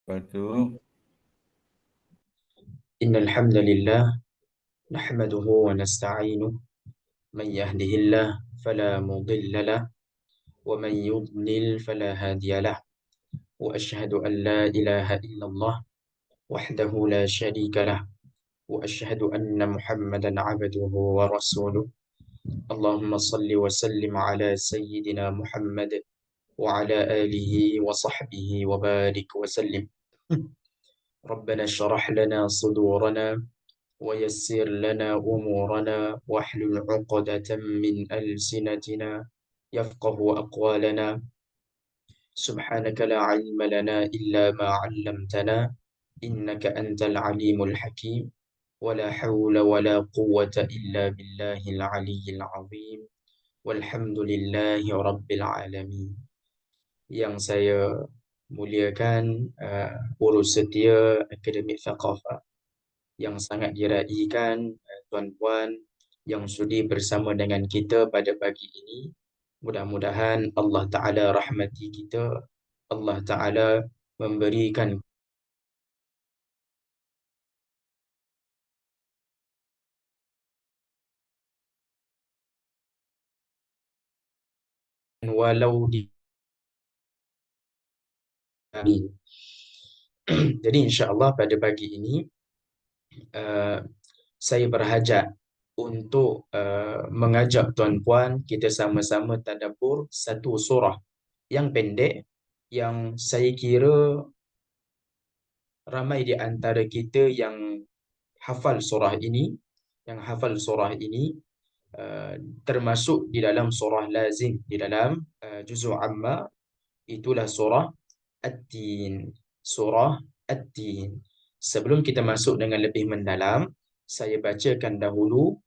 Lepas tu, إن الحمد لله نحمده ونستعينه من يهده الله فلا مضل له ومن يضلل فلا هادي له وأشهد أن لا إله إلا الله وحده لا شريك له وأشهد أن محمدا عبده ورسوله اللهم صل وسلم على سيدنا محمد وعلى آله وصحبه وبارك وسلم ربنا اشرح لنا صدورنا ويسر لنا أمورنا واحلل عقدة من ألسنتنا يفقه أقوالنا سبحانك لا علم لنا إلا ما علمتنا إنك أنت العليم الحكيم ولا حول ولا قوة إلا بالله العلي العظيم والحمد لله رب العالمين. Yang saya muliakan urus setia Akademik Thaqafah, yang sangat diraikan tuan-puan yang sudi bersama dengan kita pada pagi ini. Mudah-mudahan Allah Ta'ala rahmati kita. Allah Ta'ala memberikan walau di hari. Jadi insya-Allah pada pagi ini uh, saya berhajat untuk mengajak tuan-puan kita sama-sama tadabbur satu surah yang pendek yang saya kira ramai di antara kita yang hafal surah ini, yang hafal surah ini uh, termasuk di dalam surah lazim di dalam juzul amma, itulah surah At-Tin. Surah At-Tin. Sebelum kita masuk dengan lebih mendalam, saya bacakan dahulu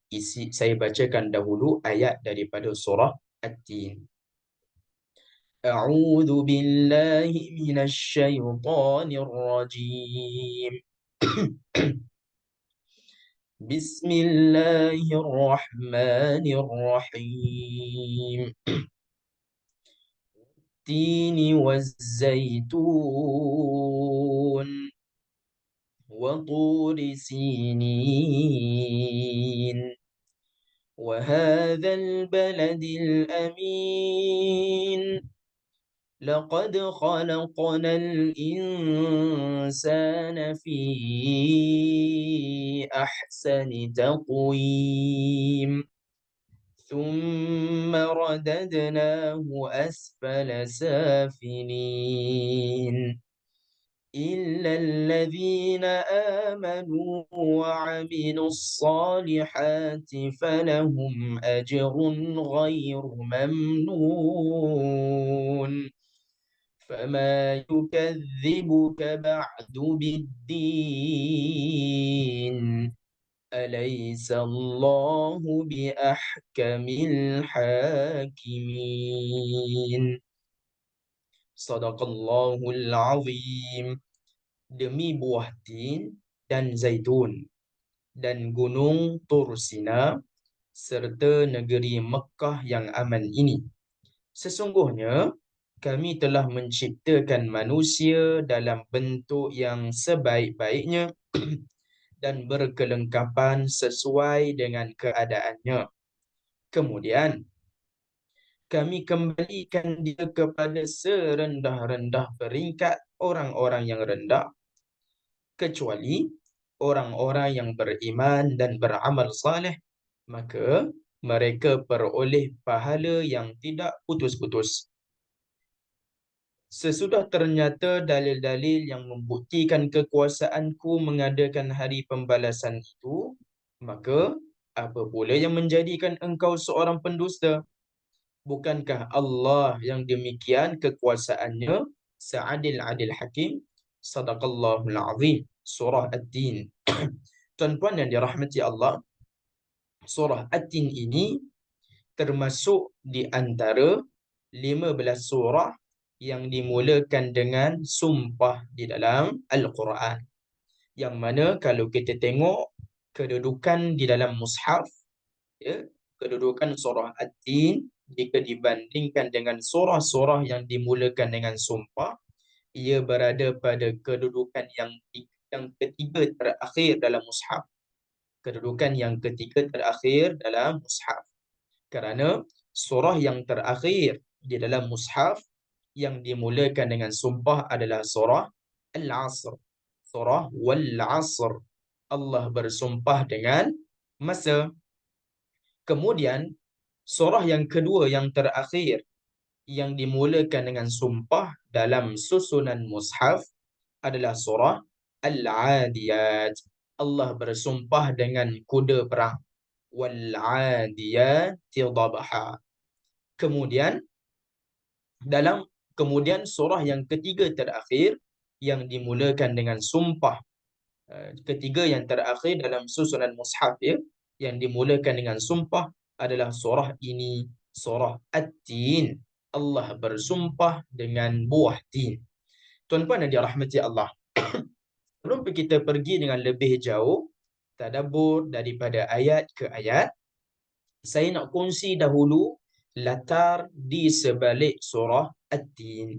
ayat daripada surah At-Tin. A'udzu billahi minasy syaithanir rajim. Bismillahirrahmanirrahim. التين والزيتون وطور سينين وهذا البلد الأمين لقد خلقنا الإنسان في أحسن تقويم ثم رددناه أسفل سافلين إلا الذين آمنوا وعملوا الصالحات فلهم أجر غير ممنون فما يكذبك بعد بالدين أليس الله بأحكم الحاكمين صدق الله العظيم. Demi buah tin dan zaitun dan gunung Tursina serta negeri Mekah yang aman ini, sesungguhnya kami telah menciptakan manusia dalam bentuk yang sebaik-baiknya dan berkelengkapan sesuai dengan keadaannya. Kemudian kami kembalikan dia kepada serendah-rendah peringkat orang-orang yang rendah, kecuali orang-orang yang beriman dan beramal saleh, maka mereka peroleh pahala yang tidak putus-putus. Sesudah ternyata dalil-dalil yang membuktikan kekuasaanku mengadakan hari pembalasan itu, maka apa pula yang menjadikan engkau seorang pendusta? Bukankah Allah yang demikian kekuasaannya seadil-adil hakim? Sadaqallahul azim. Surah At-Tin. Tuan-puan yang dirahmati Allah, surah At-Tin ini termasuk di antara 15 surah yang dimulakan dengan sumpah di dalam Al-Quran. Yang mana kalau kita tengok kedudukan di dalam mushaf, ya, kedudukan surah At-Tin jika dibandingkan dengan surah-surah yang dimulakan dengan sumpah, ia berada pada kedudukan yang ketiga terakhir dalam mushaf. Kedudukan yang ketiga terakhir dalam mushaf. Kerana surah yang terakhir di dalam mushaf yang dimulakan dengan sumpah adalah surah Al-Asr. Surah Wal-Asr. Allah bersumpah dengan masa. Kemudian surah yang kedua yang terakhir yang dimulakan dengan sumpah dalam susunan mushaf adalah surah Al-Adiyat. Allah bersumpah dengan kuda perang. Wal-Adiyati dhabha. Kemudian dalam kemudian surah yang ketiga terakhir yang dimulakan dengan sumpah, ketiga yang terakhir dalam susunan mushaf ya, yang dimulakan dengan sumpah adalah surah ini, surah At-Tin. Allah bersumpah dengan buah tin. Tuan-puan yang dirahmati Allah, sebelum kita pergi dengan lebih jauh tadabbur daripada ayat ke ayat, saya nak kongsi dahulu latar di sebalik surah At-Tin.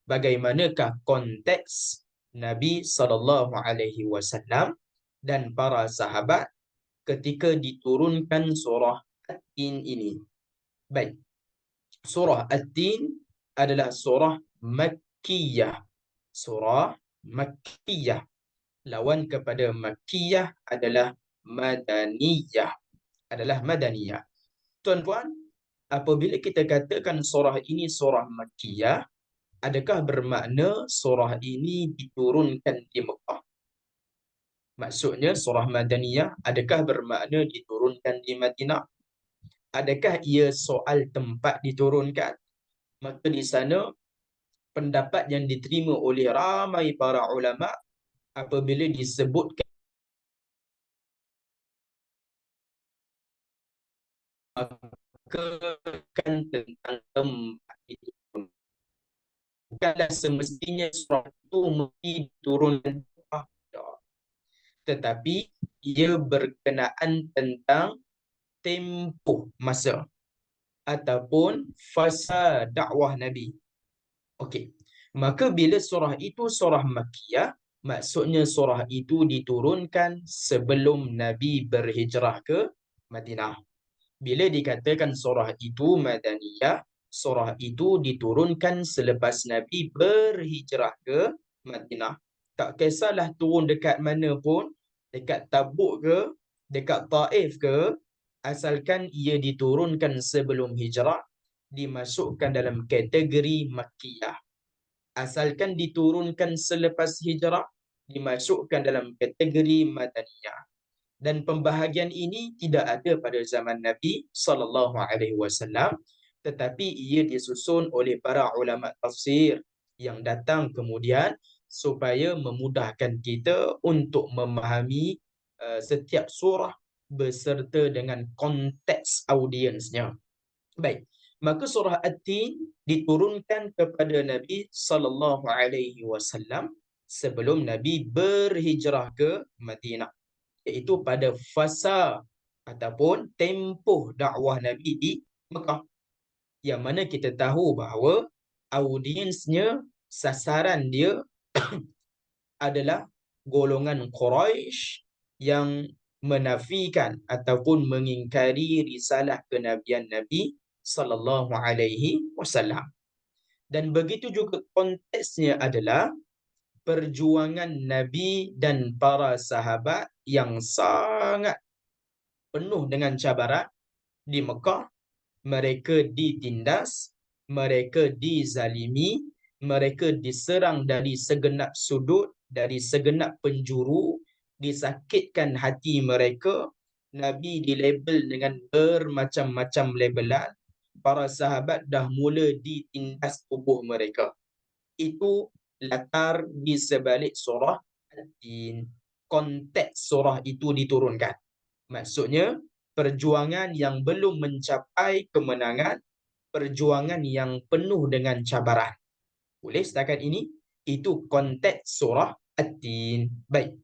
Bagaimanakah konteks Nabi SAW dan para sahabat ketika diturunkan surah At-Tin ini. Baik, surah At-Tin adalah surah Makkiyah. Surah Makkiyah. Lawan kepada Makkiyah adalah Madaniyah. Tuan-puan, apabila kita katakan surah ini surah Makkiyah, adakah bermakna surah ini diturunkan di Mekah? Maksudnya surah Madaniyah adakah bermakna diturunkan di Madinah? Adakah ia soal tempat diturunkan? Maka di sana pendapat yang diterima oleh ramai para ulama apabila disebutkan tentang tempat itu, bukanlah semestinya surah itu mesti diturunkan, tetapi ia berkenaan tentang tempoh masa ataupun fasa dakwah Nabi. Okey. Maka bila surah itu surah Makkiyah, maksudnya surah itu diturunkan sebelum Nabi berhijrah ke Madinah. Bila dikatakan surah itu Madaniyah, surah itu diturunkan selepas Nabi berhijrah ke Madinah. Tak kisahlah turun dekat mana pun, dekat Tabuk ke, dekat Taif ke, asalkan ia diturunkan sebelum hijrah, dimasukkan dalam kategori Makkiyah. Asalkan diturunkan selepas hijrah, dimasukkan dalam kategori Madaniyah. Dan pembahagian ini tidak ada pada zaman Nabi SAW, tetapi ia disusun oleh para ulama tafsir yang datang kemudian supaya memudahkan kita untuk memahami setiap surah beserta dengan konteks audiensnya. Baik, maka surah At-Tin diturunkan kepada Nabi SAW sebelum Nabi berhijrah ke Madinah, iaitu pada fasa ataupun tempoh dakwah Nabi di Mekah, yang mana kita tahu bahawa audiensnya, sasaran dia adalah golongan Quraisy yang menafikan ataupun mengingkari risalah kenabian Nabi sallallahu alaihi wasallam. Dan begitu juga konteksnya adalah perjuangan Nabi dan para sahabat yang sangat penuh dengan cabaran di Mekah. Mereka ditindas, mereka dizalimi, mereka diserang dari segenap sudut, dari segenap penjuru, disakitkan hati mereka. Nabi dilabel dengan bermacam-macam labelan. Para sahabat dah mula ditindas tubuh mereka. Itu latar di sebalik surah At-Tin. Konteks surah itu diturunkan. Maksudnya, perjuangan yang belum mencapai kemenangan, perjuangan yang penuh dengan cabaran. Boleh setakat ini? Itu konteks surah At-Tin. Baik,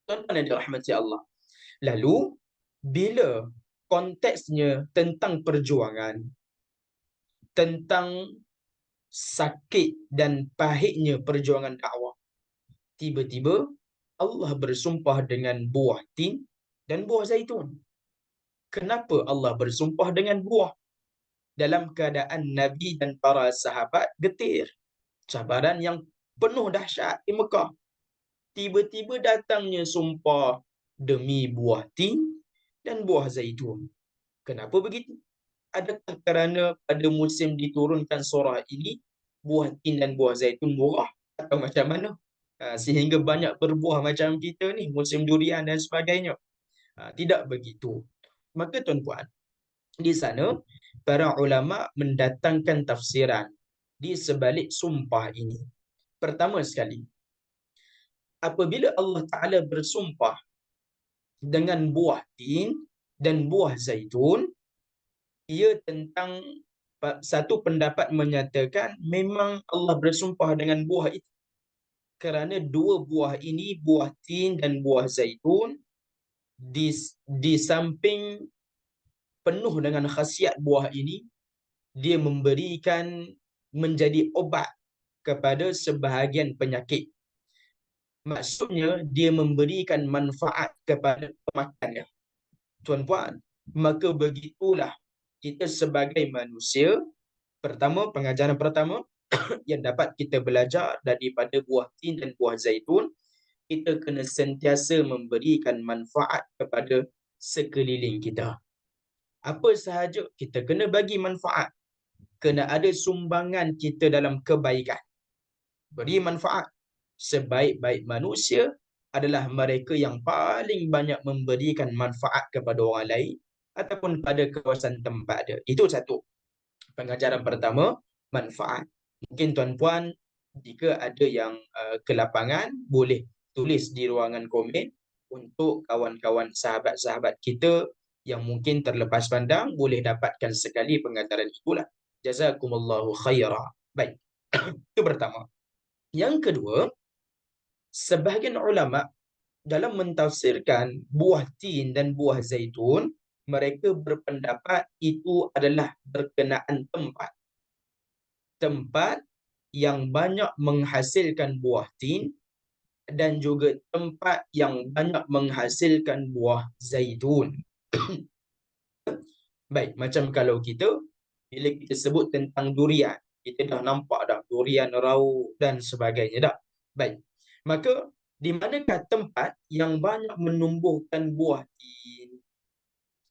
tuan-tuan yang dirahmati Allah. Lalu, bila konteksnya tentang perjuangan, tentang sakit dan pahitnya perjuangan dakwah, tiba-tiba Allah bersumpah dengan buah tin dan buah zaitun. Kenapa Allah bersumpah dengan buah? Dalam keadaan Nabi dan para sahabat getir. Cabaran yang penuh dahsyat di Mekah. Tiba-tiba datangnya sumpah demi buah tin dan buah zaitun. Kenapa begitu? Adakah kerana pada musim diturunkan surah ini, buah tin dan buah zaitun murah? Atau macam mana? Sehingga banyak berbuah macam kita ni, musim durian dan sebagainya. Tidak begitu. Maka tuan-puan, di sana para ulama mendatangkan tafsiran di sebalik sumpah ini. Pertama sekali, apabila Allah Ta'ala bersumpah dengan buah tin dan buah zaitun, ia tentang satu pendapat menyatakan memang Allah bersumpah dengan buah itu kerana dua buah ini, buah tin dan buah zaitun, di, di samping penuh dengan khasiat buah ini, dia memberikan menjadi obat kepada sebahagian penyakit. Maksudnya dia memberikan manfaat kepada pemakannya. Tuan-puan, maka begitulah kita sebagai manusia, pertama, pengajaran pertama yang dapat kita belajar daripada buah tin dan buah zaitun, kita kena sentiasa memberikan manfaat kepada sekeliling kita. Apa sahaja kita kena bagi manfaat. Kena ada sumbangan kita dalam kebaikan. Beri manfaat. Sebaik-baik manusia adalah mereka yang paling banyak memberikan manfaat kepada orang lain ataupun pada kawasan tempat dia. Itu satu. Pengajaran pertama, manfaat. Mungkin tuan-puan, jika ada yang ke lapangan, boleh tulis di ruangan komen untuk kawan-kawan sahabat-sahabat kita yang mungkin terlepas pandang, boleh dapatkan sekali pengajaran itulah. Jazakumullahu khaira. Baik, itu pertama. Yang kedua, sebahagian ulama dalam mentafsirkan buah tin dan buah zaitun, mereka berpendapat itu adalah berkenaan tempat. Tempat yang banyak menghasilkan buah tin dan juga tempat yang banyak menghasilkan buah zaitun. Baik, macam kalau kita, bila kita sebut tentang durian, kita dah nampak dah durian rau dan sebagainya dah. Baik, maka di manakah tempat yang banyak menumbuhkan buah tin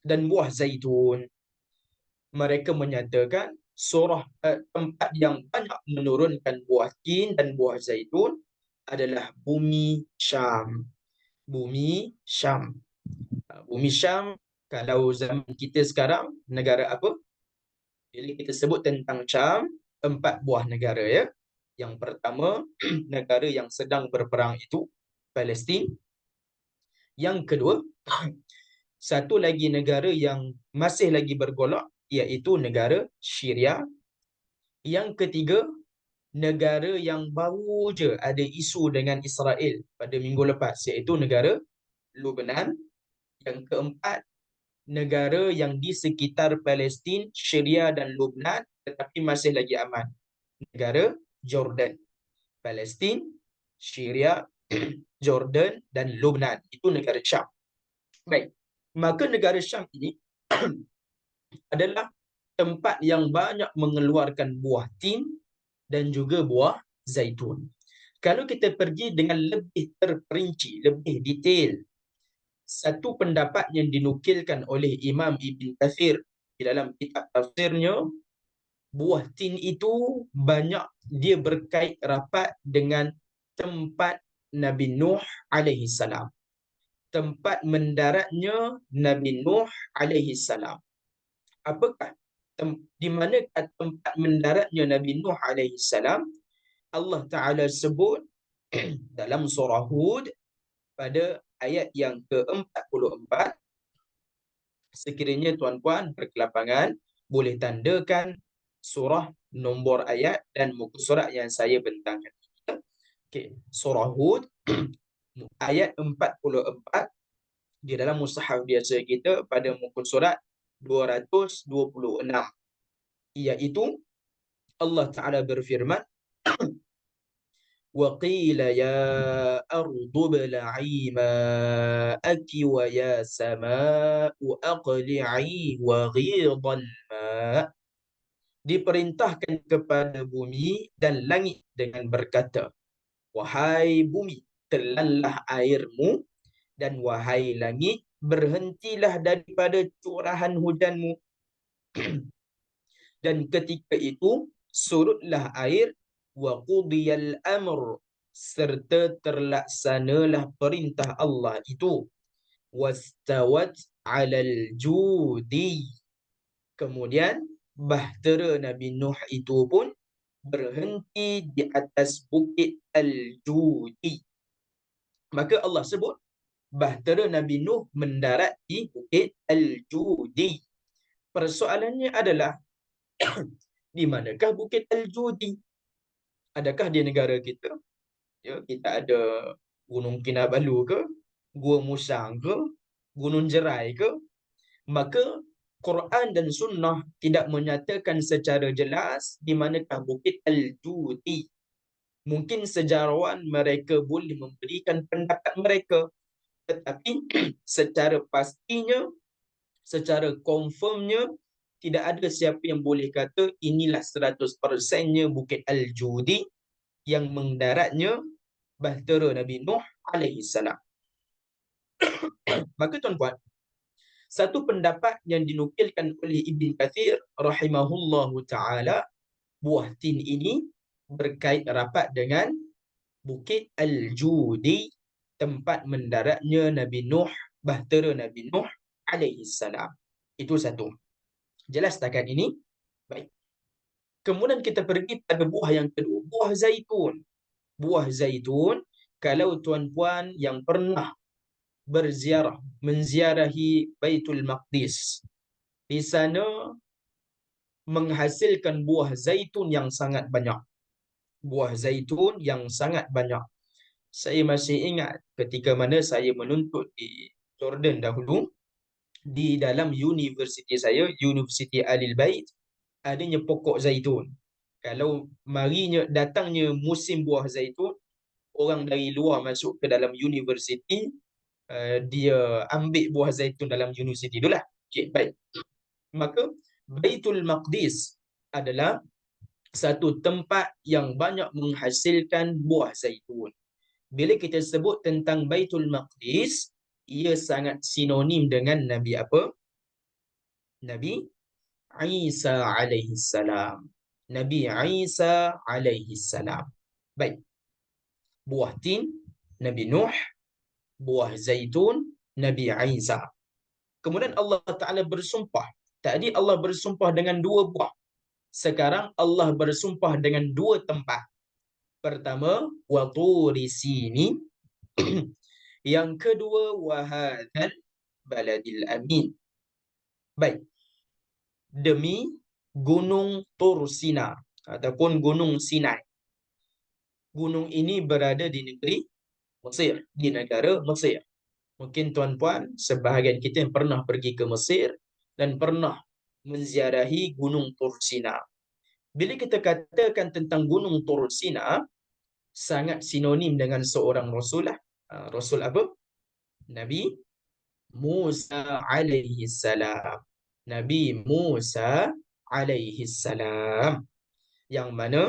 dan buah zaitun? Mereka menyatakan tempat yang banyak menurunkan buah tin dan buah zaitun adalah bumi Syam. Bumi Syam. Bumi Syam, kalau zaman kita sekarang, negara apa? Bila kita sebut tentang Syam, 4 buah negara ya. Yang pertama, negara yang sedang berperang itu, Palestin. Yang kedua, satu lagi negara yang masih lagi bergolak, iaitu negara Syria. Yang ketiga, negara yang baru je ada isu dengan Israel pada minggu lepas, iaitu negara Lebanon. Yang keempat, negara yang di sekitar Palestin, Syria dan Lebanon tetapi masih lagi aman. Negara Jordan. Palestin, Syria, Jordan dan Lebanon. Itu negara Syam. Baik. Maka negara Syam ini adalah tempat yang banyak mengeluarkan buah tin dan juga buah zaitun. Kalau kita pergi dengan lebih terperinci, lebih detail, satu pendapat yang dinukilkan oleh Imam Ibn Kathir di dalam kitab tafsirnya, buah tin itu banyak dia berkait rapat dengan tempat Nabi Nuh alaihi salam. Tempat mendaratnya Nabi Nuh alaihi salam. Apakah di manakah tempat mendaratnya Nabi Nuh alaihi salam? Allah Taala sebut dalam surah Hud pada ayat yang ke-44. Sekiranya tuan-puan berkelapangan, boleh tandakan surah, nombor ayat dan muka surat yang saya bentangkan. Okey, surah Hud ayat 44 di dalam mushaf biasa kita pada muka surat 226, iaitu Allah Ta'ala berfirman, وَقِيلَ يَا أَرْضُ ابْلَعِي مَاءَكِ وَيَا سَمَاءُ أَقْلِعِي وَغِيضَ الْمَاءِ. Diperintahkan kepada bumi dan langit dengan berkata, wahai bumi, telanlah airmu, dan wahai langit, berhentilah daripada curahan hujanmu. Dan ketika itu surutlah air, wa qudiyal amr, serta terlaksanalah perintah Allah itu, wastawat alal judi, kemudian bahtera Nabi Nuh itu pun berhenti di atas bukit Al-Judi. Maka Allah sebut bahtera Nabi Nuh mendarat di bukit Al-Judi. Persoalannya adalah, di manakah bukit Al-Judi? Adakah di negara kita? Ya, kita ada Gunung Kinabalu ke? Gua Musang ke? Gunung Jerai ke? Maka Quran dan Sunnah tidak menyatakan secara jelas di manakah bukit Al-Judi. Mungkin sejarawan mereka boleh memberikan pendapat mereka, tetapi secara pastinya, secara confirmnya, tidak ada siapa yang boleh kata inilah 100%-nya bukit Al-Judi yang mendaratnya bahtera Nabi Nuh alaihi salam. Maka tuan-puan, satu pendapat yang dinukilkan oleh Ibn Kathir rahimahullahu ta'ala, buah tin ini berkait rapat dengan bukit Al-Judi, tempat mendaratnya Nabi Nuh, bahtera Nabi Nuh alaihi salam. Itu satu. Jelas setakat ini? Baik. Kemudian kita pergi pada buah yang kedua, buah zaitun. Buah zaitun, kalau tuan-puan yang pernah berziarah, menziarahi Baitul Maqdis, di sana menghasilkan buah zaitun yang sangat banyak. Buah zaitun yang sangat banyak. Saya masih ingat ketika mana saya menuntut di Jordan dahulu, di dalam universiti saya, Universiti Alil Bait, adanya pokok zaitun. Kalau datangnya musim buah zaitun, orang dari luar masuk ke dalam universiti, dia ambil buah zaitun dalam universiti itulah. Okay, baik. Maka Baitul Maqdis adalah satu tempat yang banyak menghasilkan buah zaitun. Bila kita sebut tentang Baitul Maqdis, ia sangat sinonim dengan Nabi apa? Nabi Isa alaihi salam. Nabi Isa alaihi salam. Baik. Buah tin Nabi Nuh, buah zaitun Nabi Isa. Kemudian Allah Ta'ala bersumpah. Tadi Allah bersumpah dengan dua buah. Sekarang Allah bersumpah dengan dua tempat. Pertama, wa turi sinin. Yang kedua, wa hadzal baladil amin. Baik. Demi Gunung Tur Sina ataupun Gunung Sinai. Gunung ini berada di negeri Mesir, di negara Mesir. Mungkin tuan-puan, sebahagian kita yang pernah pergi ke Mesir dan pernah menziarahi Gunung Tur Sina. Bila kita katakan tentang Gunung Tur Sina, sangat sinonim dengan seorang Rasul lah. Rasul apa? Nabi Musa alaihi salam. Nabi Musa alaihi salam. Yang mana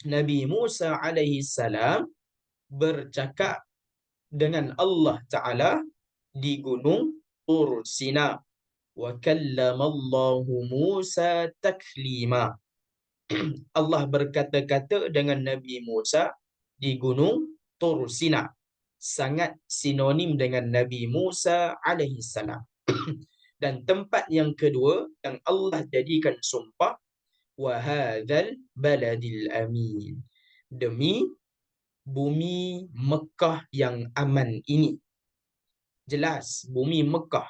Nabi Musa alaihi salam bercakap dengan Allah Ta'ala di Gunung Tur Sina. Wa kallamallahu Musa taklima. Allah berkata-kata dengan Nabi Musa di Gunung Tur Sina. Sangat sinonim dengan Nabi Musa alaihi salam. Dan tempat yang kedua yang Allah jadikan sumpah, wa hadzal baladil amin. Demi bumi Mekah yang aman ini. Jelas bumi Mekah,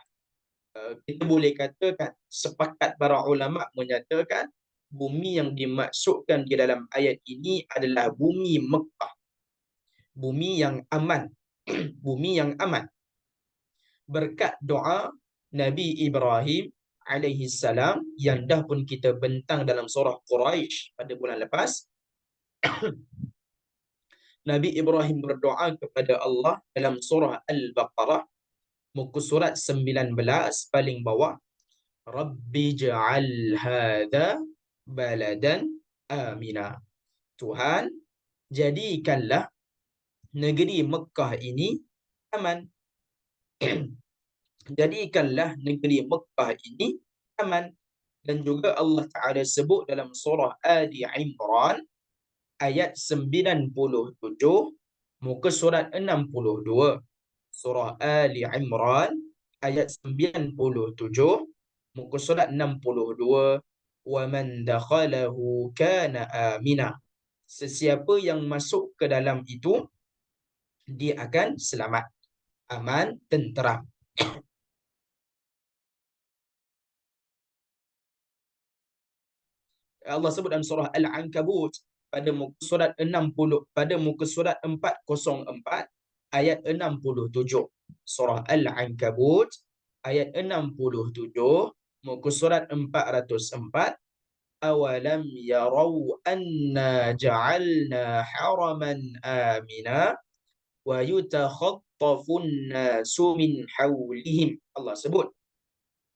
kita boleh katakan, sepakat para ulama menyatakan bumi yang dimaksudkan di dalam ayat ini adalah bumi Mekah. Bumi yang aman. Bumi yang aman. Berkat doa Nabi Ibrahim alaihi salam yang dah pun kita bentang dalam surah Quraisy pada bulan lepas. Nabi Ibrahim berdoa kepada Allah dalam surah Al-Baqarah muka surat 19 paling bawah, Rabbi ja'al hadha baladan amina. Tuhan, jadikanlah negeri Mekah ini aman. Jadikanlah negeri Mekah ini aman. Dan juga Allah Ta'ala sebut dalam surah Ali Imran ayat 97 muka surat 62. Surah Ali Imran ayat 97 muka surat 62. Wa man dakhalahu kana amina. Sesiapa yang masuk ke dalam itu, dia akan selamat, aman, tenteram. Allah sebut dalam surah Al-Ankabut pada muka surat 60, pada muka surat 404 ayat 67. Surah Al-Ankabut ayat 67 muka surat 404. Awalam yarau anna ja'alna haraman amina wa yutakhattafun nasu min hawlihim. Allah sebut,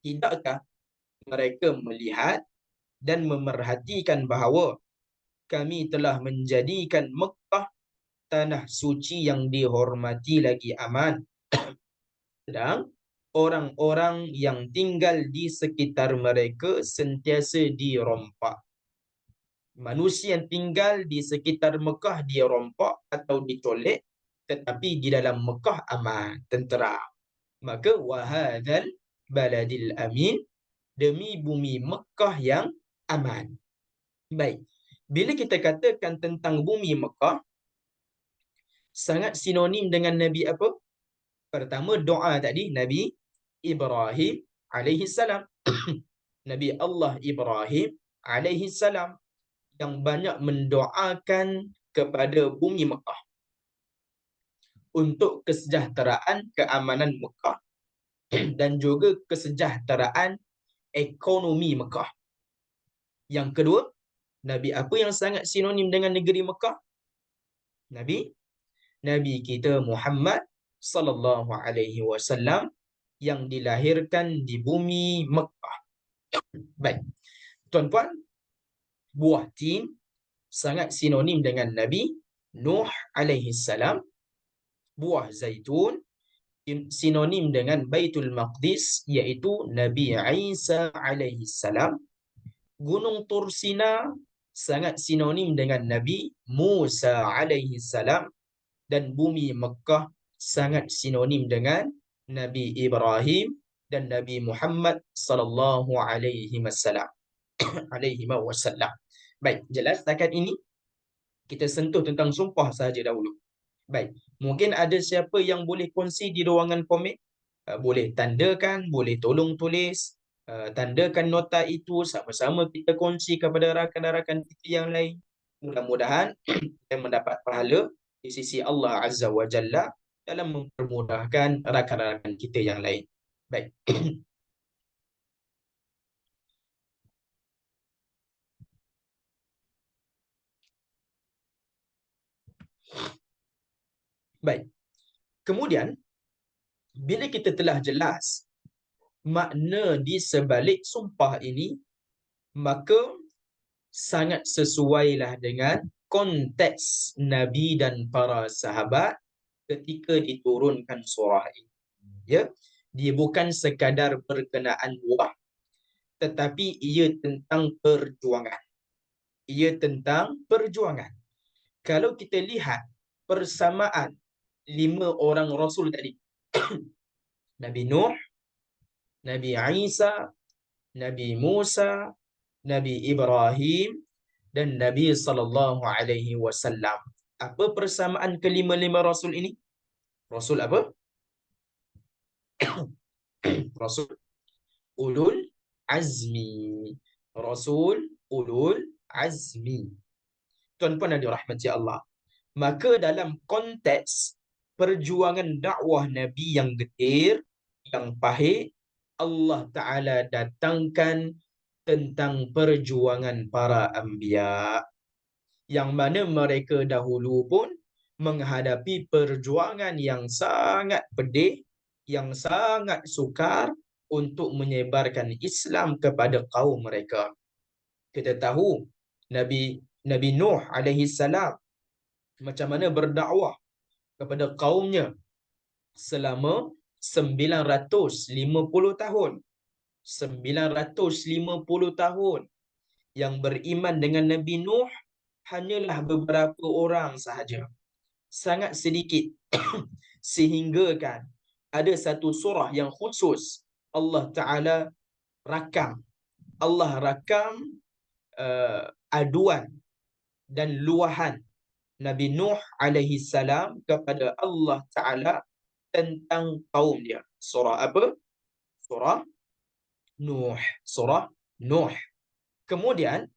tidakkah mereka melihat dan memerhatikan bahawa kami telah menjadikan Mekah tanah suci yang dihormati lagi aman, sedang orang-orang yang tinggal di sekitar mereka sentiasa dirompak. Manusia yang tinggal di sekitar Mekah dirompak atau dicolek, tetapi di dalam Mekah aman, tentera. Maka wahadzal baladil amin, demi bumi Mekah yang aman. Baik. Bila kita katakan tentang bumi Mekah, sangat sinonim dengan Nabi apa? Pertama, doa tadi, Nabi Ibrahim alaihi salam. Nabi Allah Ibrahim alaihi salam yang banyak mendoakan kepada bumi Mekah untuk kesejahteraan keamanan Mekah dan juga kesejahteraan ekonomi Mekah. Yang kedua, Nabi apa yang sangat sinonim dengan negeri Mekah? Nabi kita Muhammad sallallahu alaihi wasallam yang dilahirkan di bumi Mekah. Baik. Tuan-puan, buah tin sangat sinonim dengan Nabi Nuh alaihi salam. Buah zaitun sinonim dengan Baitul Maqdis, iaitu Nabi Isa alaihi salam. Gunung Tursina sangat sinonim dengan Nabi Musa alaihi salam. Dan bumi Mekah sangat sinonim dengan Nabi Ibrahim dan Nabi Muhammad sallallahu alaihi wasallam. Baik, jelas setakat ini kita sentuh tentang sumpah sahaja dahulu. Baik, mungkin ada siapa yang boleh kongsi di ruangan komen? Boleh tandakan, boleh tolong tulis, tandakan nota itu, sama-sama kita kongsi kepada rakan-rakan kita yang lain. Mudah-mudahan kita mendapat pahala di sisi Allah Azza wa Jalla dalam mempermudahkan rakan-rakan kita yang lain. Baik. Baik. Kemudian, bila kita telah jelas makna di sebalik sumpah ini, maka sangat sesuailah dengan konteks Nabi dan para sahabat ketika diturunkan surah ini. Ya, dia bukan sekadar berkenaan buah, tetapi ia tentang perjuangan. Ia tentang perjuangan. Kalau kita lihat persamaan 5 orang Rasul tadi, Nabi Nuh, Nabi Isa, Nabi Musa, Nabi Ibrahim, dan Nabi sallallahu alaihi wasallam. Apa persamaan kelima-lima Rasul ini? Rasul apa? Rasul ulul azmi. Rasul ulul azmi. Tuan-puan yang dirahmati Allah. Maka dalam konteks perjuangan dakwah Nabi yang getir, yang pahit, Allah Ta'ala datangkan tentang perjuangan para anbiya, yang mana mereka dahulu pun menghadapi perjuangan yang sangat pedih, yang sangat sukar untuk menyebarkan Islam kepada kaum mereka. Kita tahu Nabi Nabi Nuh alaihi salam macam mana berdakwah kepada kaumnya selama 950 tahun. 950 tahun. Yang beriman dengan Nabi Nuh hanyalah beberapa orang sahaja. Sangat sedikit. Sehingga kan ada satu surah yang khusus Allah Ta'ala rakam. Allah rakam aduan dan luahan Nabi Nuh alaihi salam kepada Allah Ta'ala tentang kaum dia. Surah apa? Surah Nuh. Surah Nuh. Kemudian,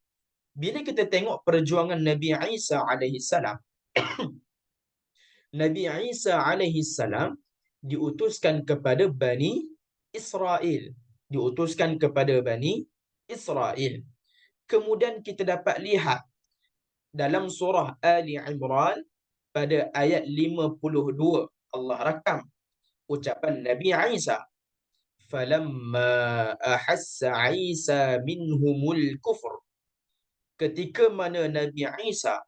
bila kita tengok perjuangan Nabi Isa alaihi salam, Nabi Isa alaihi salam diutuskan kepada Bani Israel. Diutuskan kepada Bani Israel. Kemudian kita dapat lihat dalam surah Ali Imran pada ayat 52, Allah rakam ucapan Nabi Isa. Falamma ahassa Isa minhumul kufr. Ketika mana Nabi Isa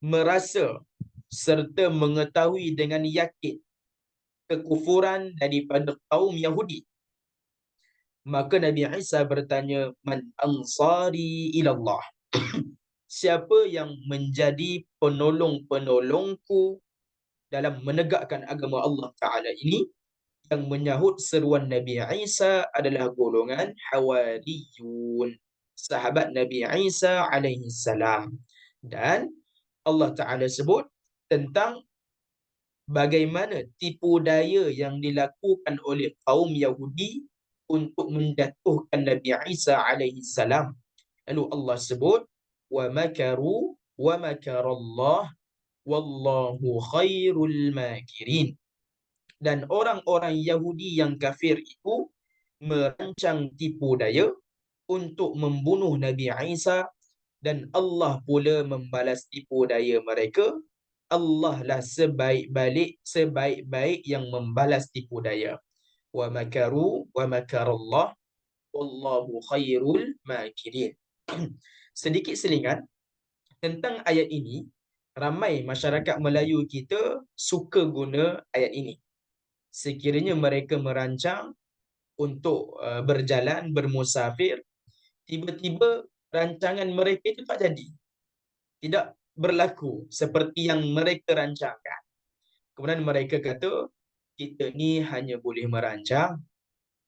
merasa serta mengetahui dengan yakin kekufuran daripada kaum Yahudi, maka Nabi Isa bertanya, man ansari ilallah. Siapa yang menjadi penolong-penolongku dalam menegakkan agama Allah Ta'ala ini? Yang menyahut seruan Nabi Isa adalah golongan Hawariyun, sahabat Nabi Isa alaihi salam. Dan Allah Ta'ala sebut tentang bagaimana tipu daya yang dilakukan oleh kaum Yahudi untuk menjatuhkan Nabi Isa alaihi salam. Lalu Allah sebut, wa makaru wa makarallah wallahu khairul makirin. Dan orang-orang Yahudi yang kafir itu merancang tipu daya untuk membunuh Nabi Isa, dan Allah pula membalas tipu daya mereka. Allah lah sebaik-baik yang membalas tipu daya. Wa makaru wa makarallah wallahu khairul makirin. Sedikit selingan tentang ayat ini. Ramai masyarakat Melayu kita suka guna ayat ini. Sekiranya mereka merancang untuk berjalan, bermusafir, tiba-tiba rancangan mereka itu tak jadi. Tidak berlaku seperti yang mereka rancangkan. Kemudian mereka kata, kita ni hanya boleh merancang,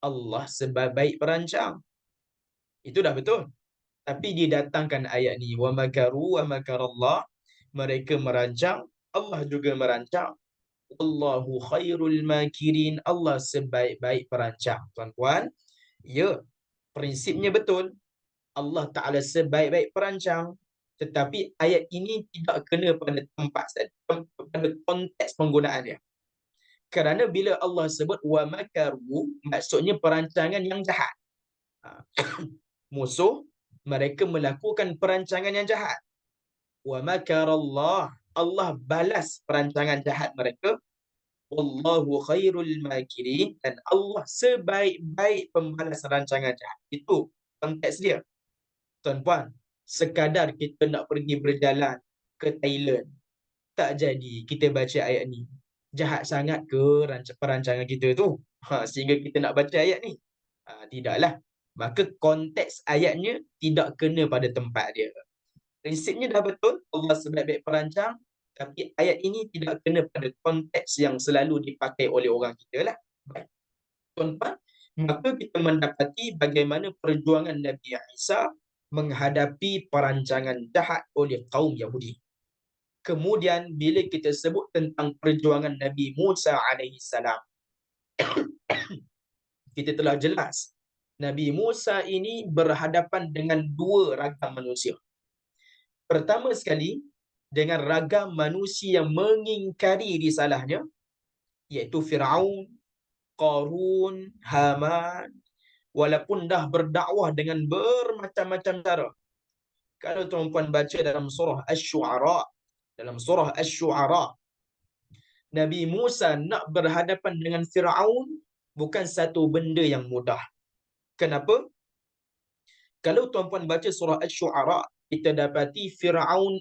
Allah sebaik perancang. Itu dah betul. Tapi didatangkan ayat ni, wa makaru wa makarallah, mereka merancang, Allah juga merancang. Allahu khairul makirin, Allah sebaik-baik perancang. Tuan-tuan, ya, prinsipnya betul. Allah Ta'ala sebaik-baik perancang. Tetapi ayat ini tidak kena pada tempat, pada konteks penggunaannya. Kerana bila Allah sebut wa makaru, maksudnya perancangan yang jahat. Musuh, mereka melakukan perancangan yang jahat. Wa makarallah, Allah balas perancangan jahat mereka. Wallahu khairul makirin, dan Allah sebaik-baik pembalas rancangan jahat. Itu konteks dia. Tuan-puan, sekadar kita nak pergi berjalan ke Thailand, tak jadi kita baca ayat ni. Jahat sangat ke perancangan kita tu? Sehingga kita nak baca ayat ni? Tidaklah. Maka konteks ayatnya tidak kena pada tempat dia. Prinsipnya dah betul, Allah sebaik-baik perancang, tapi ayat ini tidak kena pada konteks yang selalu dipakai oleh orang kita lah. Baik. Tuan-tuan, maka kita mendapati bagaimana perjuangan Nabi Isa menghadapi perancangan jahat oleh kaum Yahudi. Kemudian bila kita sebut tentang perjuangan Nabi Musa alaihi salam, kita telah jelas Nabi Musa ini berhadapan dengan dua ragam manusia. Pertama sekali, dengan ragam manusia yang mengingkari risalahnya, iaitu Firaun, Qarun, Haman, walaupun dah berdakwah dengan bermacam-macam cara. Kalau tuan-puan baca dalam surah Asy-Syu'ara, dalam surah Asy-Syu'ara, Nabi Musa nak berhadapan dengan Firaun bukan satu benda yang mudah. Kenapa? Kalau tuan-puan baca surah Asy-Syu'ara, kita dapati Firaun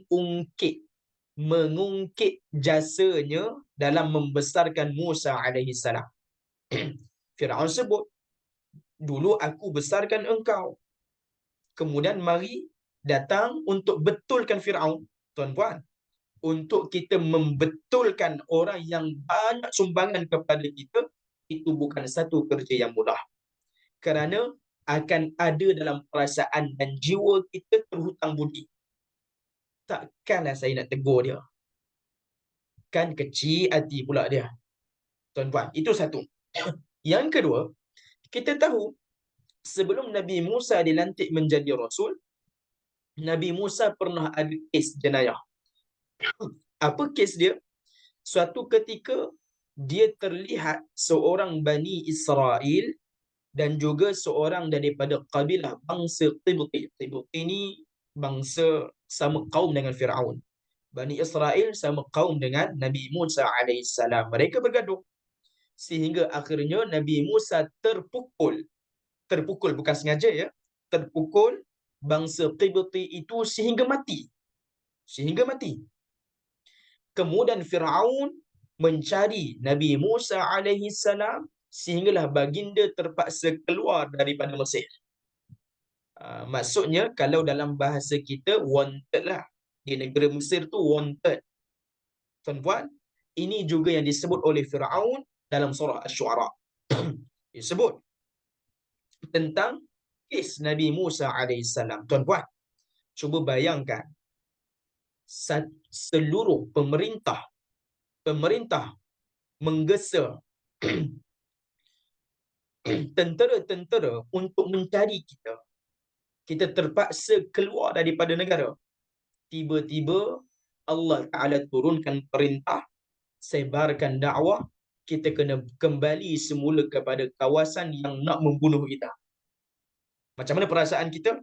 mengungkit jasanya dalam membesarkan Musa alaihi salam. Firaun sebut, dulu aku besarkan engkau. Kemudian mari datang untuk betulkan Firaun. Tuan-puan, untuk kita membetulkan orang yang banyak sumbangan kepada kita, itu bukan satu kerja yang mudah. Kerana akan ada dalam perasaan dan jiwa kita terhutang budi. Takkanlah saya nak tegur dia. Kan kecil hati pula dia. Tuan-puan, itu satu. Yang kedua, kita tahu sebelum Nabi Musa dilantik menjadi Rasul, Nabi Musa pernah ada kes jenayah. Apa kes dia? Suatu ketika, dia terlihat seorang Bani Israel dan juga seorang daripada kabilah bangsa Qibti. Qibti ini bangsa sama kaum dengan Firaun. Bani Israel sama kaum dengan Nabi Musa alaihissalam. Mereka bergaduh. Sehingga akhirnya Nabi Musa terpukul. Terpukul bukan sengaja ya. Terpukul bangsa Qibti itu sehingga mati. Sehingga mati. Kemudian Firaun mencari Nabi Musa alaihissalam sehinggalah baginda terpaksa keluar daripada Mesir. Maksudnya kalau dalam bahasa kita wanted lah. Di negara Mesir tu wanted. Tuan-puan, ini juga yang disebut oleh Firaun dalam surah Asy-Syu'ara. Disebut tentang kes Nabi Musa alaihissalam. Tuan-puan, cuba bayangkan seluruh pemerintah menggesa tentera-tentera untuk mencari kita. Kita terpaksa keluar daripada negara. Tiba-tiba Allah Ta'ala turunkan perintah, sebarkan dakwah, kita kena kembali semula kepada kawasan yang nak membunuh kita. Macam mana perasaan kita?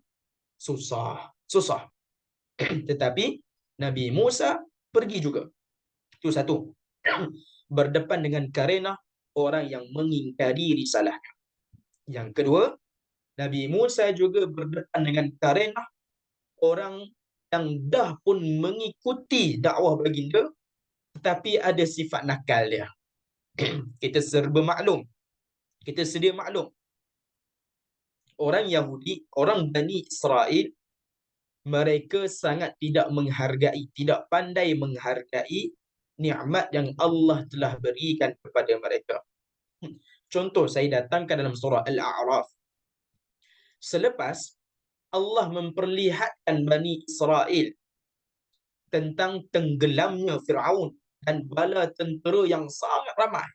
Susah. Tetapi Nabi Musa pergi juga. Itu satu. Berdepan dengan karenah orang yang mengingkari risalah. Yang kedua, Nabi Musa juga berdepan dengan karenah orang yang dah pun mengikuti dakwah baginda tetapi ada sifat nakal dia. Kita serba maklum. Kita sedia maklum. Orang Yahudi, orang Bani Israel, mereka sangat tidak menghargai, tidak pandai menghargai nikmat yang Allah telah berikan kepada mereka. Contoh saya datangkan dalam surah Al-A'raf. Selepas Allah memperlihatkan Bani Israel tentang tenggelamnya Firaun dan bala tentera yang sangat ramai.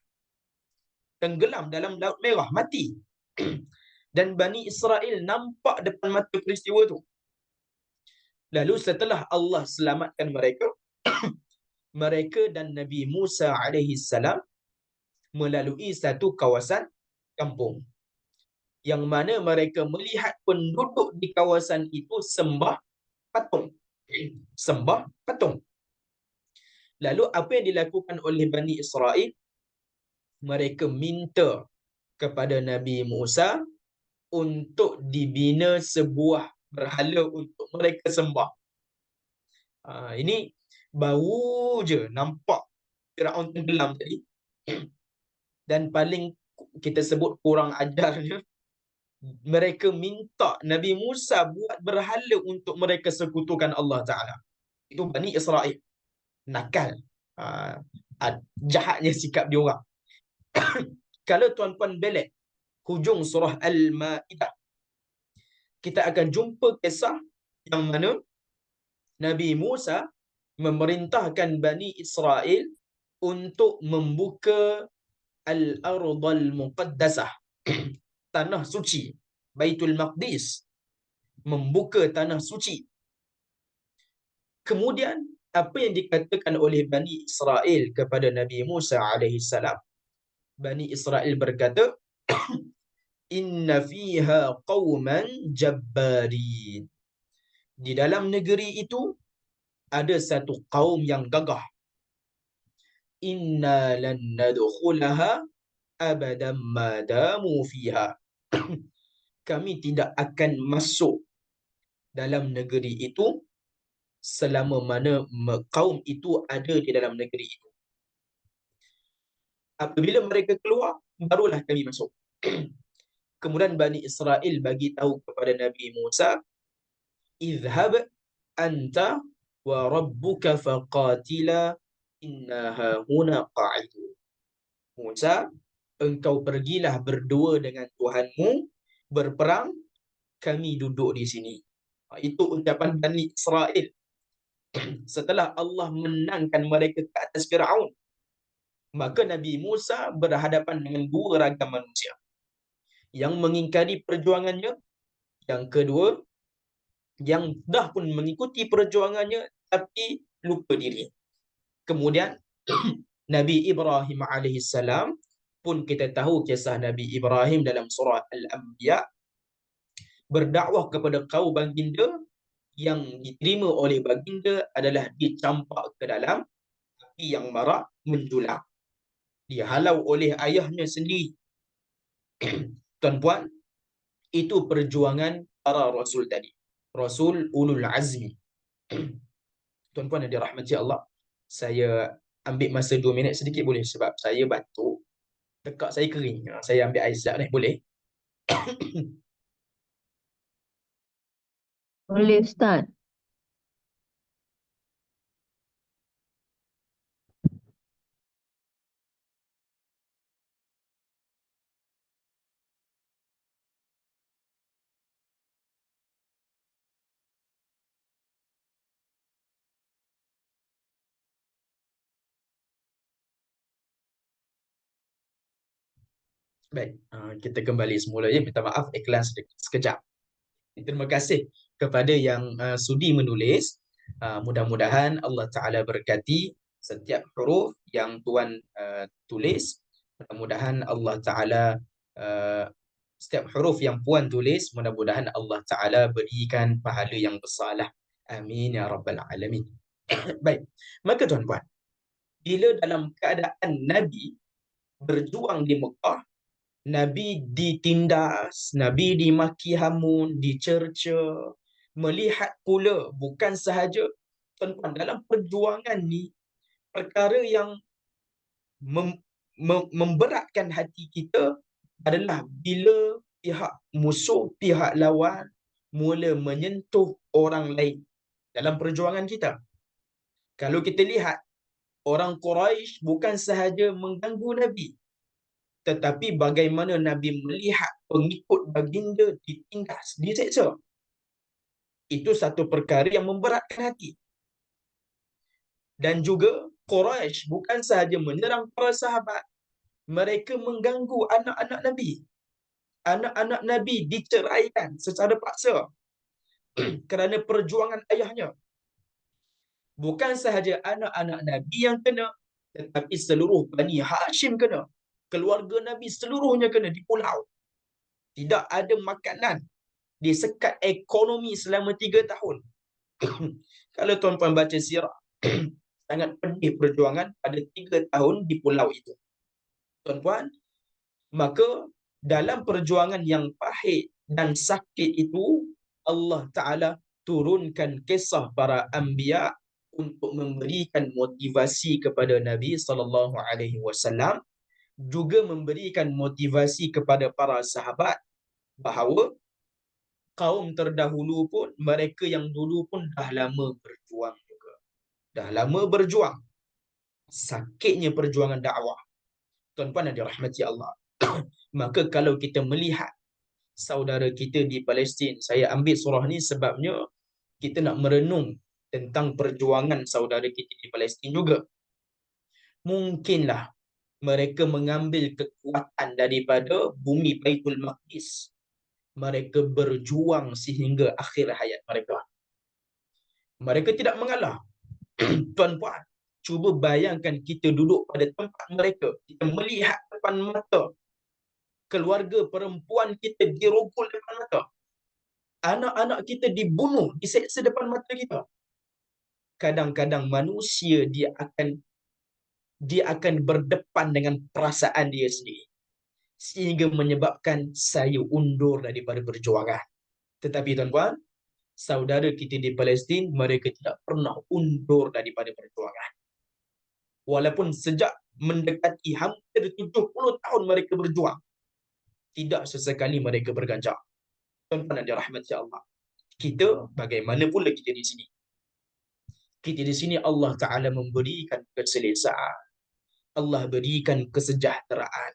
Tenggelam dalam Laut Merah, mati. Dan Bani Israel nampak depan mata peristiwa itu. Lalu setelah Allah selamatkan mereka, mereka dan Nabi Musa alaihissalam melalui satu kawasan kampung. Yang mana mereka melihat penduduk di kawasan itu sembah patung. Sembah patung. Lalu apa yang dilakukan oleh Bani Israel? Mereka minta kepada Nabi Musa untuk dibina sebuah berhala untuk mereka sembah. Ini baru je nampak Firaun tenggelam tadi. Dan paling kita sebut kurang ajarnya, mereka minta Nabi Musa buat berhala untuk mereka sekutukan Allah Ta'ala. Itu Bani Israel. Nakal. Jahatnya sikap dia orang. Kalau tuan-puan belik hujung surah Al-Ma'idah, kita akan jumpa kisah yang mana Nabi Musa memerintahkan Bani Israel untuk membuka Al-Ardhal Muqaddasah, tanah suci, Baitul Maqdis, membuka tanah suci. Kemudian apa yang dikatakan oleh Bani Israel kepada Nabi Musa alaihissalam? Bani Israel berkata, inna fiha qauman jabbarin. Di dalam negeri itu ada satu kaum yang gagah. Inna lan nadkhulaha abadan madamu fiha. Kami tidak akan masuk dalam negeri itu selama mana kaum itu ada di dalam negeri itu. Apabila mereka keluar, barulah kami masuk. Kemudian Bani Israel bagi tahu kepada Nabi Musa, "Idhhab anta wa rabbuka faqatila inna hahuna qa'idun." Musa, engkau pergilah berdua dengan Tuhanmu berperang, kami duduk di sini. Itu ucapan Bani Israel setelah Allah menangkan mereka ke atas Firaun. Maka Nabi Musa berhadapan dengan dua ragam manusia. Yang mengingkari perjuangannya, yang kedua, yang dah pun mengikuti perjuangannya tapi lupa diri. Kemudian Nabi Ibrahim alaihissalam pun kita tahu kisah Nabi Ibrahim dalam surah Al-Anbiya, berdakwah kepada kaum baginda, yang diterima oleh baginda adalah dicampak ke dalam api yang marak menjulang. Dihalau oleh ayahnya sendiri. Tuan-puan, itu perjuangan para rasul tadi. Rasul ulul azmi. Tuan-puan yang dirahmati Allah, saya ambil masa 2 minit sedikit boleh? Sebab saya batuk, tekak saya kering. Saya ambil air sekejap ni, boleh? Boleh Ustaz. Baik, kita kembali semula ya. Minta maaf, iklan sekejap. Terima kasih kepada yang sudi menulis. Mudah-mudahan Allah Ta'ala berkati setiap huruf yang Tuan tulis. Mudah-mudahan Allah Ta'ala uh, setiap huruf yang Puan tulis, mudah-mudahan Allah Ta'ala berikan pahala yang besarlah. Amin ya Rabbal Alamin. Baik, maka tuan-puan, bila dalam keadaan Nabi berjuang di Mekah, Nabi ditindas, Nabi dimaki hamun, dicerca, melihat pula bukan sahaja, tuan-tuan, dalam perjuangan ni, perkara yang memberatkan hati kita adalah bila pihak musuh, pihak lawan mula menyentuh orang lain dalam perjuangan kita. Kalau kita lihat, orang Quraisy bukan sahaja mengganggu Nabi, tetapi bagaimana Nabi melihat pengikut baginda ditindas, diseksa. Itu satu perkara yang memberatkan hati. Dan juga Quraisy bukan sahaja menyerang para sahabat, mereka mengganggu anak-anak Nabi. Anak-anak Nabi diceraikan secara paksa kerana perjuangan ayahnya. Bukan sahaja anak-anak Nabi yang kena, tetapi seluruh Bani Hashim kena. Keluarga Nabi seluruhnya kena dipulau. Tidak ada makanan. Disekat ekonomi selama 3 tahun. Kalau tuan-tuan baca sirah, sangat pedih perjuangan pada 3 tahun di pulau itu. Tuan-tuan, maka dalam perjuangan yang pahit dan sakit itu, Allah Ta'ala turunkan kisah para anbiya untuk memberikan motivasi kepada Nabi SAW, juga memberikan motivasi kepada para sahabat bahawa kaum terdahulu pun, mereka yang dulu pun dah lama berjuang juga. Dah lama berjuang. Sakitnya perjuangan dakwah. Tuan-tuan yang dirahmati Allah. Maka kalau kita melihat saudara kita di Palestin, saya ambil surah ni sebabnya kita nak merenung tentang perjuangan saudara kita di Palestin juga. Mungkinlah mereka mengambil kekuatan daripada bumi Baitul Maqdis. Mereka berjuang sehingga akhir hayat mereka. Mereka tidak mengalah. Tuan-puan, cuba bayangkan kita duduk pada tempat mereka. Kita melihat sedepan mata. Keluarga perempuan kita dirogol depan mata. Anak-anak kita dibunuh, diseksa depan mata kita. Kadang-kadang manusia dia akan berdepan dengan perasaan dia sendiri, sehingga menyebabkan saya undur daripada perjuangan. Tetapi tuan-tuan, saudara kita di Palestin, mereka tidak pernah undur daripada perjuangan. Walaupun sejak mendekati hampir 70 tahun mereka berjuang, tidak sesekali mereka berganjak. Tuan-tuan yang dirahmati Allah, kita bagaimana pula kita di sini? Kita di sini Allah Ta'ala memberikan keselesaan, Allah berikan kesejahteraan